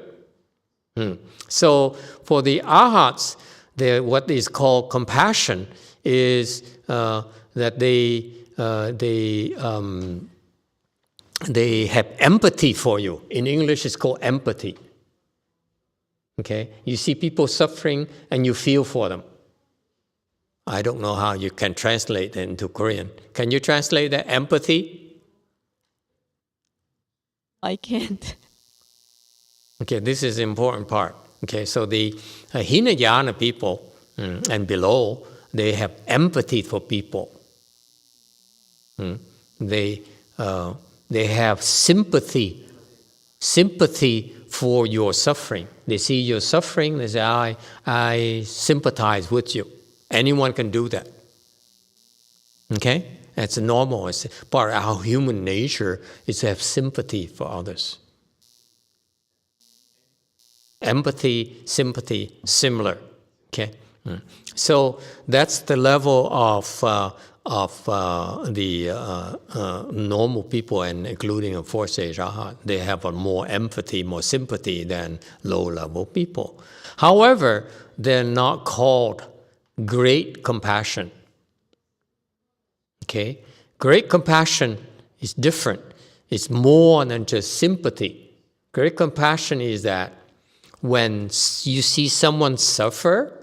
So for the arhats, what is called compassion is that they have empathy for you. In English, it's called empathy. Okay? You see people suffering and you feel for them. I don't know how you can translate that into Korean. Can you translate that empathy? I can't. Okay, this is the important part. Okay, so the Hinayana people and below, they have empathy for people. They have sympathy for your suffering. They see your suffering, they say, I sympathize with you. Anyone can do that. Okay? That's normal. It's part of our human nature is to have sympathy for others. Empathy, sympathy, similar. Okay? So that's the level of the normal people, and including a fourth stage arhat. They have a more empathy, more sympathy than low-level people. However, they're not called great compassion. Okay? Great compassion is different. It's more than just sympathy. Great compassion is that when you see someone suffer,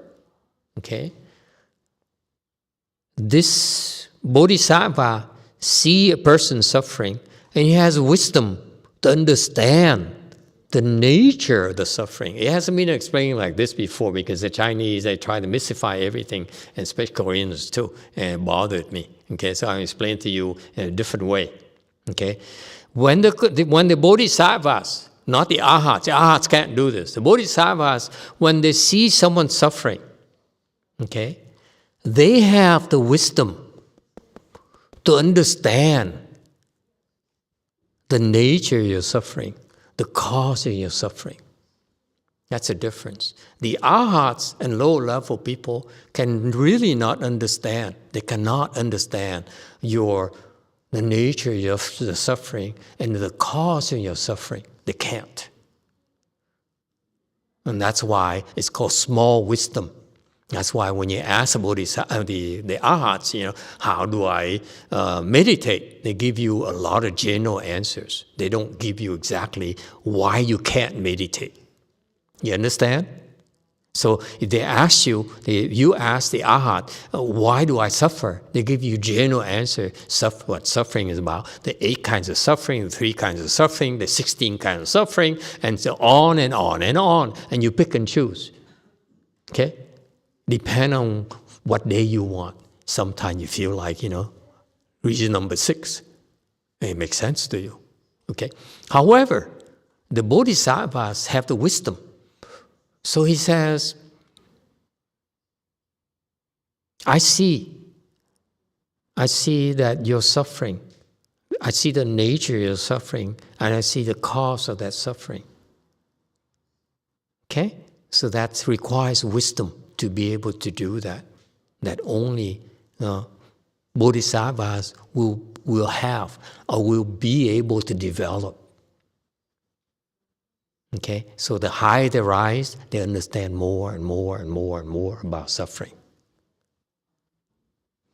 okay, this bodhisattva see a person suffering, and he has wisdom to understand the nature of the suffering. It hasn't been explained like this before because the Chinese, they try to mystify everything, and especially Koreans too, and it bothered me. Okay, so I'll explain to you in a different way. Okay, when the bodhisattvas, not the arhats can't do this. The bodhisattvas, when they see someone suffering, okay, they have the wisdom to understand the nature of your suffering, the cause of your suffering. That's a difference. The arhats and low-level people can really not understand. They cannot understand the nature of the suffering and the cause of your suffering. They can't. And that's why it's called small wisdom. That's why when you ask the arhats, how do I meditate? They give you a lot of general answers. They don't give you exactly why you can't meditate. You understand? So if they ask you, you ask the arhat, why do I suffer? They give you general answer, what suffering is about. The 8 kinds of suffering, the 3 kinds of suffering, the 16 kinds of suffering, and so on and on and on. And you pick and choose. Okay? Depend on what day you want. Sometimes you feel like, reason number 6. It makes sense to you. Okay? However, the bodhisattvas have the wisdom. So he says, I see that you're suffering. I see the nature of your suffering, and I see the cause of that suffering. Okay? So that requires wisdom to be able to do that. That only bodhisattvas will have or will be able to develop. Okay, so the higher they rise, they understand more and more and more and more about suffering.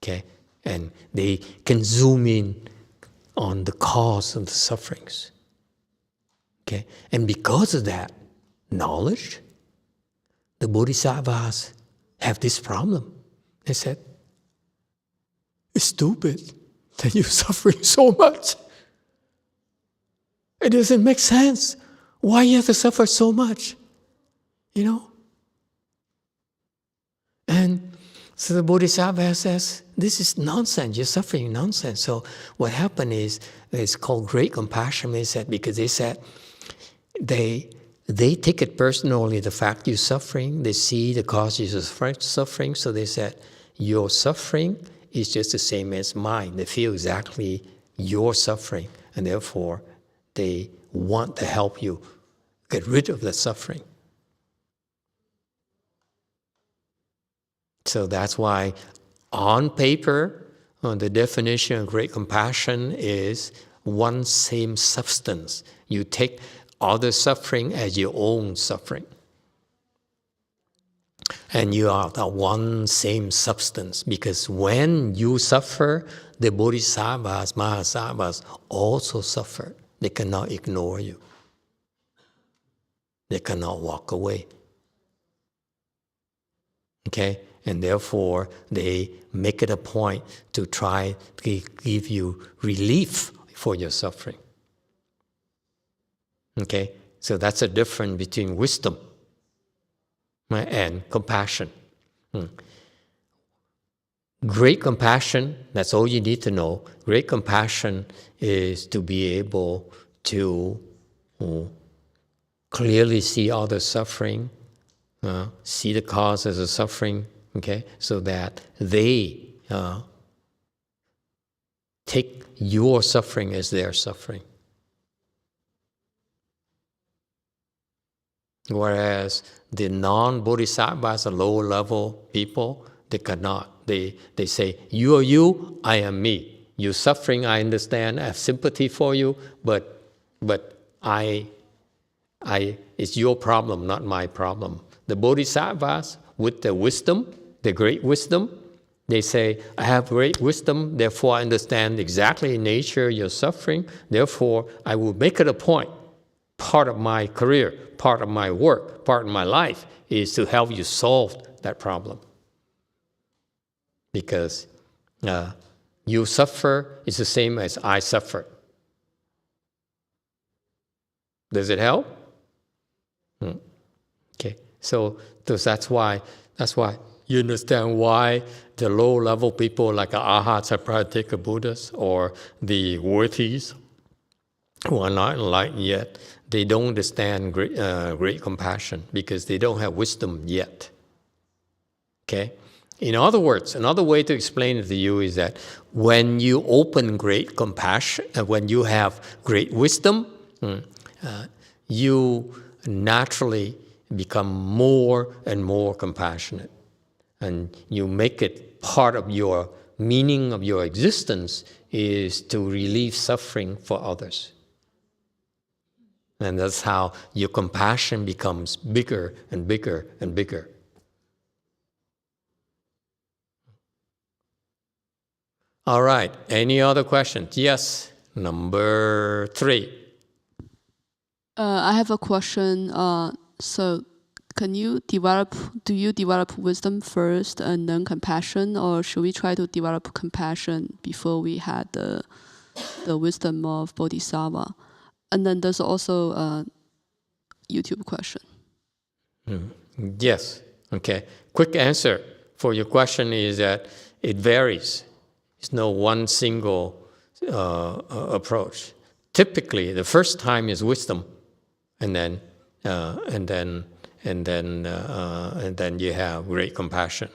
Okay, and they can zoom in on the cause of the sufferings. Okay, and because of that knowledge, the bodhisattvas have this problem. They said, it's stupid that you're suffering so much. It doesn't make sense. Why you have to suffer so much? And so the Bodhisattva says, this is nonsense, you're suffering nonsense. So what happened is, it's called great compassion, they said, because they said, they take it personally, the fact you're suffering, they see the causes of suffering, so they said, your suffering is just the same as mine. They feel exactly your suffering, and therefore they want to help you get rid of the suffering. So that's why on paper, the definition of great compassion is one same substance. You take other suffering as your own suffering. And you are the one same substance, because when you suffer, the bodhisattvas, mahasattvas also suffer. They cannot ignore you. They cannot walk away. Okay? And therefore, they make it a point to try to give you relief for your suffering. Okay? So that's a difference between wisdom and compassion. Great compassion, that's all you need to know. Great compassion is to be able to clearly see all the suffering, see the causes of suffering, okay, so that they take your suffering as their suffering. Whereas the non-bodhisattvas, the lower-level people, they cannot. They say, you are you, I am me. You're suffering, I understand, I have sympathy for you, but it's your problem, not my problem. The bodhisattvas, with their wisdom, the great wisdom, they say, I have great wisdom, therefore I understand exactly the nature of your suffering, therefore I will make it a point. Part of my career, part of my work, part of my life is to help you solve that problem. Because You suffer is the same as I suffer. Does it help? Okay, so that's why you understand why the low-level people like Arhats or Prateka Buddhas or the worthies who are not enlightened yet, they don't understand great compassion because they don't have wisdom yet. Okay? In other words, another way to explain it to you is that when you open great compassion, when you have great wisdom, you naturally become more and more compassionate. And you make it part of your meaning of your existence is to relieve suffering for others. And that's how your compassion becomes bigger and bigger and bigger. All right, any other questions? Yes, number 3. I have a question. So, do you develop wisdom first and then compassion, or should we try to develop compassion before we had the wisdom of Bodhisattva? And then there's also a YouTube question. Yes, okay. Quick answer for your question is that it varies. It's no one single approach. Typically, the first time is wisdom, and then you have great compassion.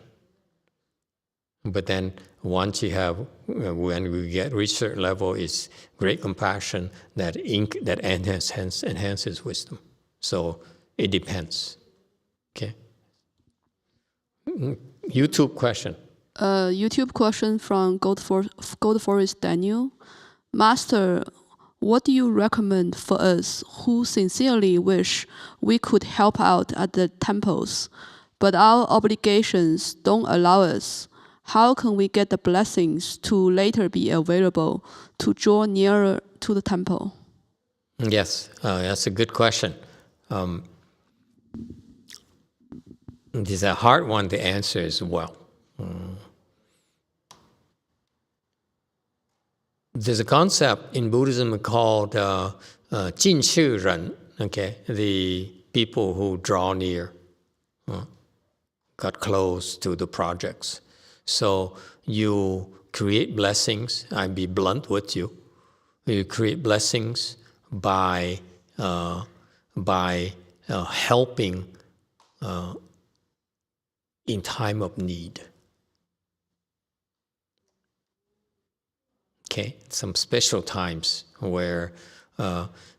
But then once you have, when we reach a certain level, is great compassion that enhances wisdom. So it depends. Okay. YouTube question. YouTube question from Gold Forest Daniel. Master, what do you recommend for us who sincerely wish we could help out at the temples, but our obligations don't allow us? How can we get the blessings to later be available to draw nearer to the temple? Yes, that's a good question. This is a hard one to answer as well. There's a concept in Buddhism called 近世人, okay, the people who draw near, got close to the projects. So you create blessings. I'll be blunt with you. You create blessings by helping in time of need. Okay, some special times where,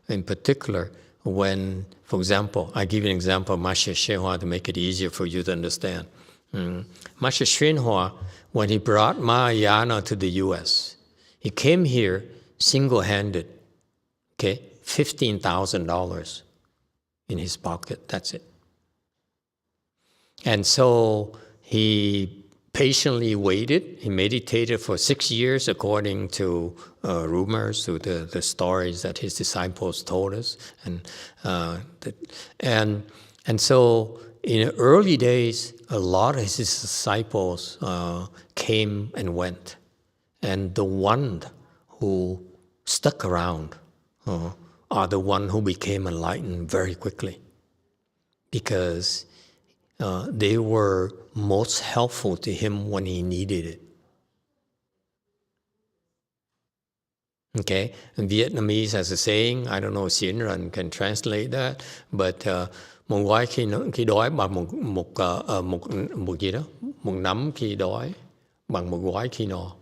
in particular, when, for example, I give you an example of Master Hsuan to make it easier for you to understand. Master Hsuan, when he brought Mahayana to the U.S., he came here single-handed, okay, $15,000 in his pocket, that's it. And so he patiently waited. He meditated for 6 years according to rumors, to the stories that his disciples told us. And so in the early days, a lot of his disciples came and went. And the ones who stuck around are the ones who became enlightened very quickly, because they were most helpful to him when he needed it. Okay, in Vietnamese has a saying, I don't know if Xiên Rần can translate that, but một gói khi đói bằng một gì đó, một nắm khi đói bằng một gói khi no.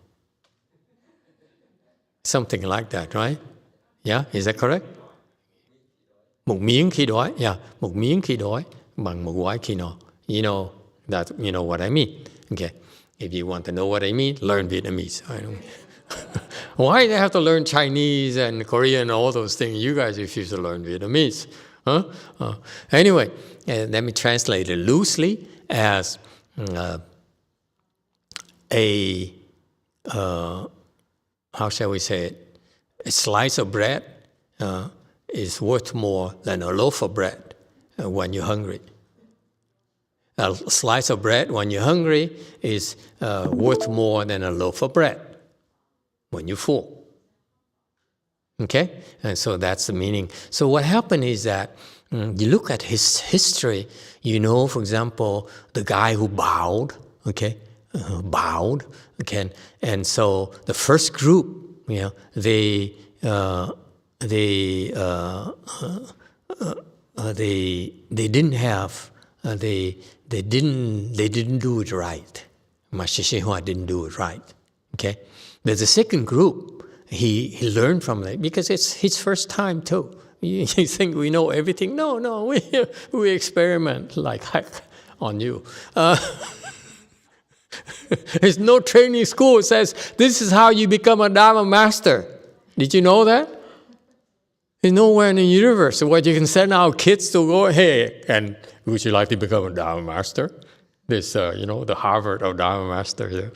Something like that, right? Yeah, is that correct? Một miếng khi đói, yeah, một miếng khi đói bằng một gói khi no. You know what I mean. Okay, if you want to know what I mean, learn Vietnamese. I don't. Why do they have to learn Chinese and Korean and all those things? You guys refuse to learn Vietnamese, huh? Anyway, let me translate it loosely as how shall we say it? A slice of bread is worth more than a loaf of bread when you're hungry. A slice of bread when you're hungry is worth more than a loaf of bread when you're full. Okay? And so that's the meaning. So what happened is that you look at his history, you know, for example, the guy who bowed, okay? Bowed, okay? And so the first group, you know, they didn't have, they didn't do it right. Master YongHua didn't do it right, okay? But the second group, he learned from it because it's his first time too. You think we know everything? No, we experiment like heck on you. There's no training school that says this is how you become a Dharma master. Did you know that? There's nowhere in the universe where you can send out kids to go, hey, and would you like to become a Dharma master? This, the Harvard of Dharma master here.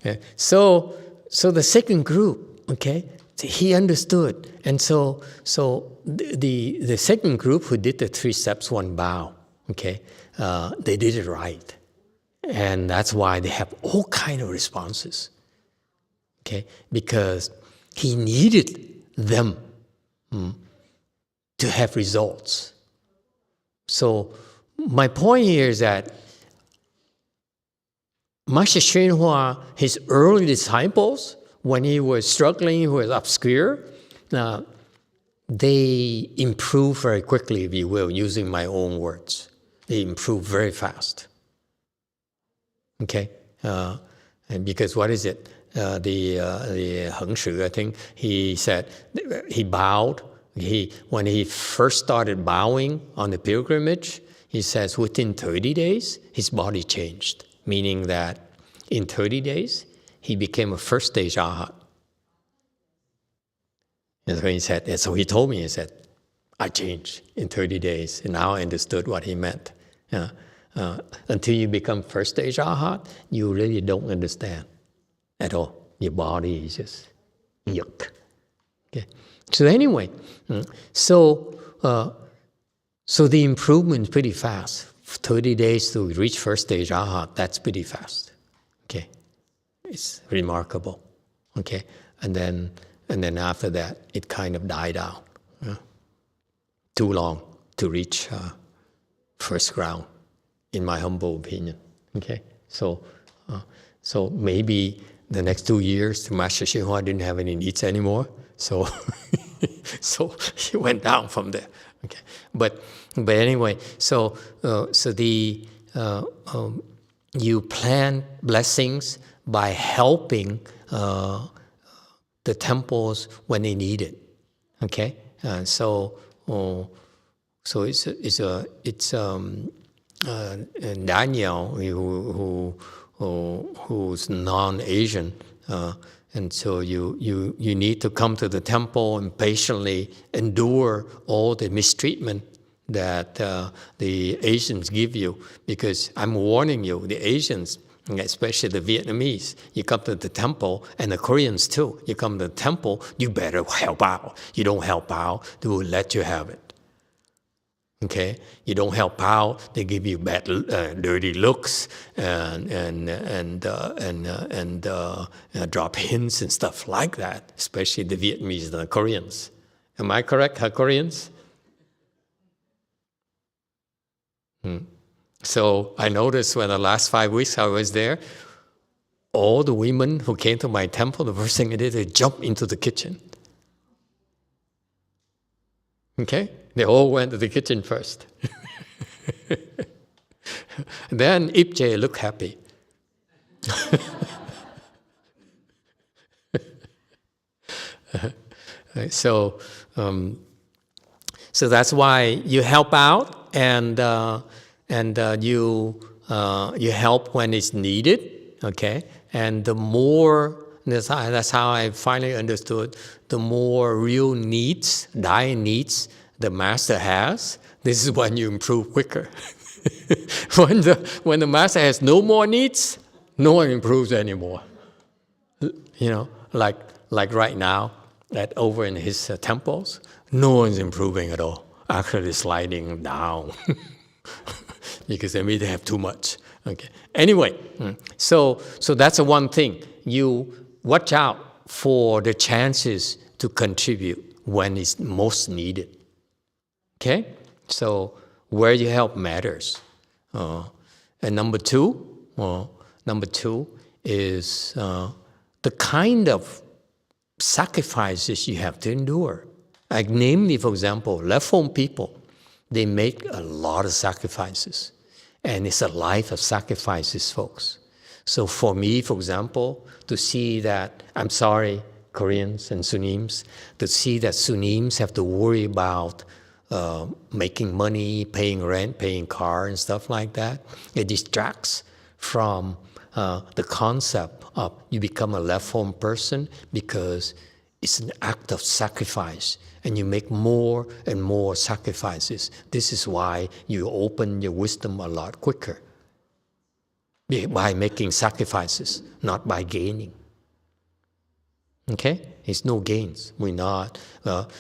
Yeah. So the second group, okay, he understood, and so the second group who did the 3 steps, 1 bow, okay, they did it right, and that's why they have all kind of responses, okay, because he needed them to have results. So my point here is that Master YongHua, his early disciples, when he was struggling, he was obscure, they improved very quickly, if you will, using my own words. They improved very fast. Okay? And because what is it? The Heng Shi, I think, he said, he bowed. When he first started bowing on the pilgrimage, he says within 30 days, his body changed. Meaning that in 30 days, he became a first-stage arhat. And so he said, and so he told me, he said, I changed in 30 days, and now I understood what he meant. Until you become first-stage arhat, you really don't understand at all. Your body is just yuck. Okay. So anyway, so the improvement is pretty fast. 30 days to reach first-stage arhat, that's pretty fast. Okay, it's remarkable. Okay, and then after that, it kind of died out. Too long to reach first ground, in my humble opinion. Okay, so maybe the next 2 years, Master YongHua didn't have any needs anymore, so so he went down from there. Okay, but anyway, so you plant blessings by helping the temples when they need it. Okay, so it's Daniel who's non-Asian. And so you need to come to the temple and patiently endure all the mistreatment that the Asians give you. Because I'm warning you, the Asians, especially the Vietnamese, you come to the temple, and the Koreans too, you come to the temple, you better help out. You don't help out, they will let you have it. Okay, you don't help out, they give you bad, dirty looks and drop hints and stuff like that. Especially the Vietnamese and the Koreans. Am I correct, Koreans? So I noticed when the last 5 weeks I was there, all the women who came to my temple, the first thing they did, they jumped into the kitchen. Okay? They all went to the kitchen first. Then Ipje looked happy. So that's why you help out, and you help when it's needed. Okay, and the more that's how I finally understood. The more real needs, dire needs, the master has, this is when you improve quicker. When the master has no more needs, no one improves anymore. You know, like right now, over in his temples, no one's improving at all. actually sliding down because they may have too much. Okay. Anyway, so that's the one thing. You watch out for the chances to contribute when it's most needed. Okay? So where you help matters. And number two is the kind of sacrifices you have to endure. Like namely, for example, left-home people, they make a lot of sacrifices. And it's a life of sacrifices, folks. So for me, for example, to see that, I'm sorry, Koreans and Sunnims, to see that Sunnims have to worry about making money, paying rent, paying car and stuff like that, it distracts from the concept of you become a left-home person because it's an act of sacrifice and you make more and more sacrifices. This is why you open your wisdom a lot quicker. By making sacrifices, not by gaining. Okay? It's no gains. We're not.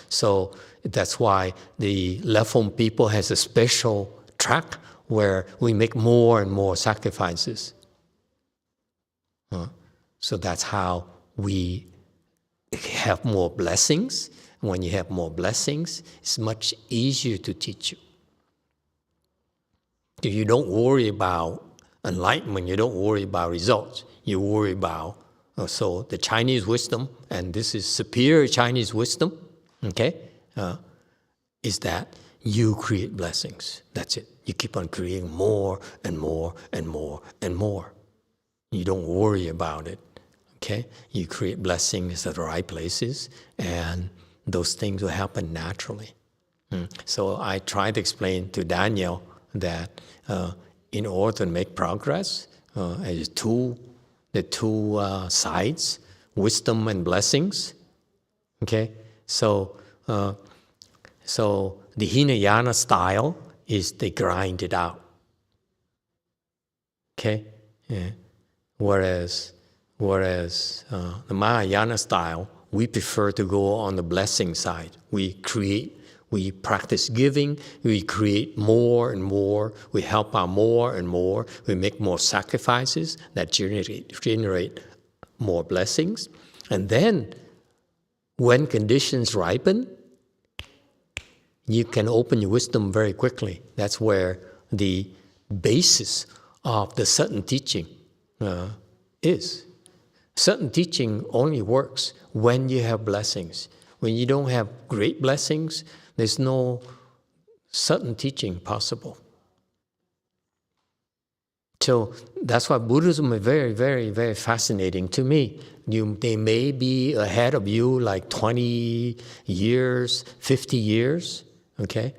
So that's why the left-home people has a special track where we make more and more sacrifices. So that's how we have more blessings. When you have more blessings, it's much easier to teach you. If you don't worry about enlightenment, you don't worry about results. You worry about, so the Chinese wisdom, and this is superior Chinese wisdom, okay, is that you create blessings. That's it. You keep on creating more and more and more and more. You don't worry about it, okay? You create blessings at the right places, and those things will happen naturally. So I try to explain to Daniel that in order to make progress, the two sides, wisdom and blessings. Okay, so the Hinayana style is they grind it out. Okay, yeah. Whereas the Mahayana style, we prefer to go on the blessing side. We practice giving, we create more and more, we help out more and more, we make more sacrifices that generate more blessings. And then, when conditions ripen, you can open your wisdom very quickly. That's where the basis of the sudden teaching is. Sudden teaching only works when you have blessings. When you don't have great blessings, there's no sudden teaching possible. So that's why Buddhism is very, very, very fascinating to me. They may be ahead of you like 20 years, 50 years, okay?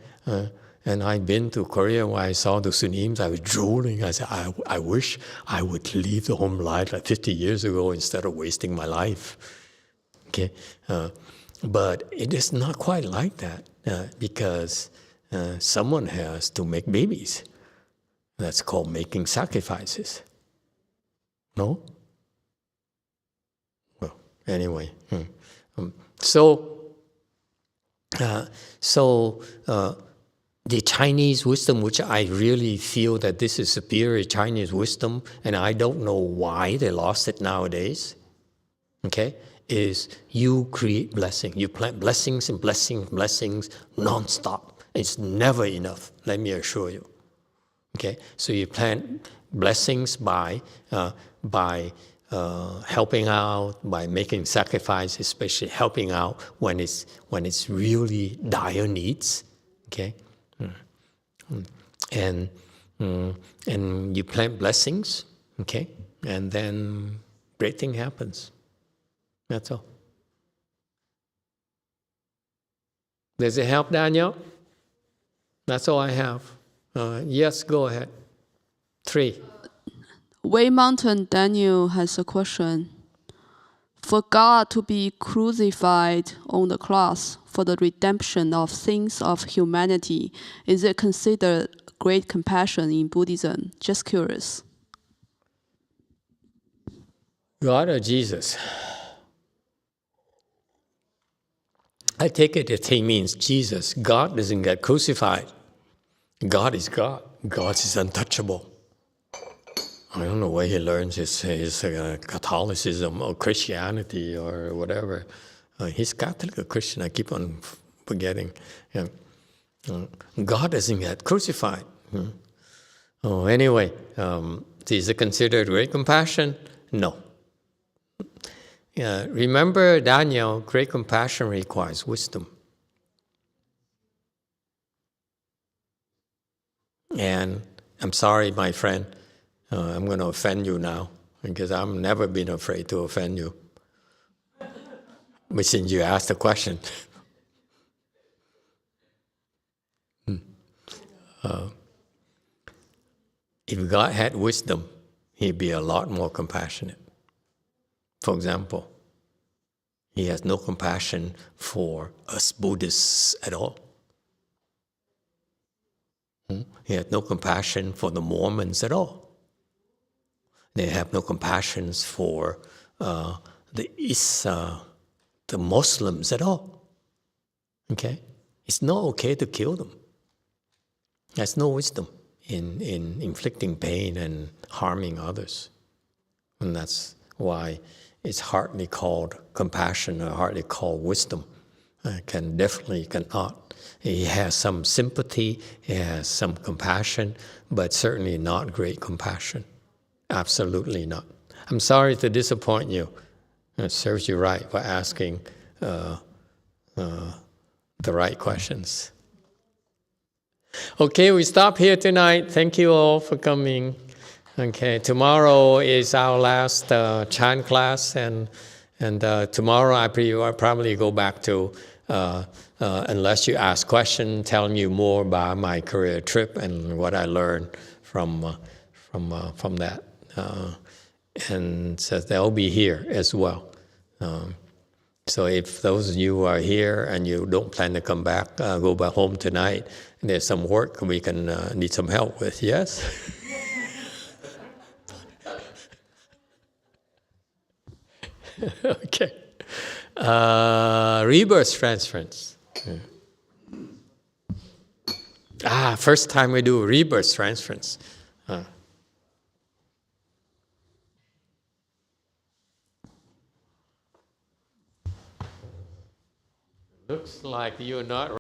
And I've been to Korea where I saw the Sunnims, I was drooling. I said, I wish I would leave the home life like 50 years ago instead of wasting my life, okay? But it is not quite like that because someone has to make babies. That's called making sacrifices. No? Well, anyway. The Chinese wisdom, which I really feel that this is superior Chinese wisdom, and I don't know why they lost it nowadays, okay, is you create blessing. You plant blessings and blessings, blessings nonstop. It's never enough, let me assure you. Okay, so you plant blessings by helping out, by making sacrifice, especially helping out when it's really dire needs. Okay, and you plant blessings. Okay, and then great thing happens. That's all. Does it help, Daniel? That's all I have. Yes, go ahead. 3. Way Mountain Daniel has a question. For God to be crucified on the cross for the redemption of sins of humanity, is it considered great compassion in Buddhism? Just curious. God or Jesus? I take it that he means Jesus. God doesn't get crucified. God is God. God is untouchable. I don't know where he learns his Catholicism or Christianity or whatever. He's Catholic or Christian. I keep on forgetting. Yeah. God doesn't get crucified. Oh, anyway, is it considered great compassion? No. Remember, Daniel, great compassion requires wisdom. And I'm sorry, my friend, I'm going to offend you now, because I've never been afraid to offend you. But since you asked the question, if God had wisdom, he'd be a lot more compassionate. For example, he has no compassion for us Buddhists at all. He has no compassion for the Mormons at all. They have no compassion for the Muslims at all. Okay? It's not okay to kill them. There's no wisdom in inflicting pain and harming others. And that's why it's hardly called compassion or hardly called wisdom. Definitely cannot. He has some sympathy, he has some compassion, but certainly not great compassion. Absolutely not. I'm sorry to disappoint you. It serves you right by asking the right questions. Okay, we stop here tonight. Thank you all for coming. Okay, tomorrow is our last Chan class, and tomorrow I'll probably go back to, unless you ask questions, telling you more about my career trip and what I learned from that. And so they'll be here as well. So if those of you who are here and you don't plan to come back, go back home tonight, and there's some work we can need some help with, yes? Okay. Rebirth transference. First time we do rebirth transference. Looks like you're not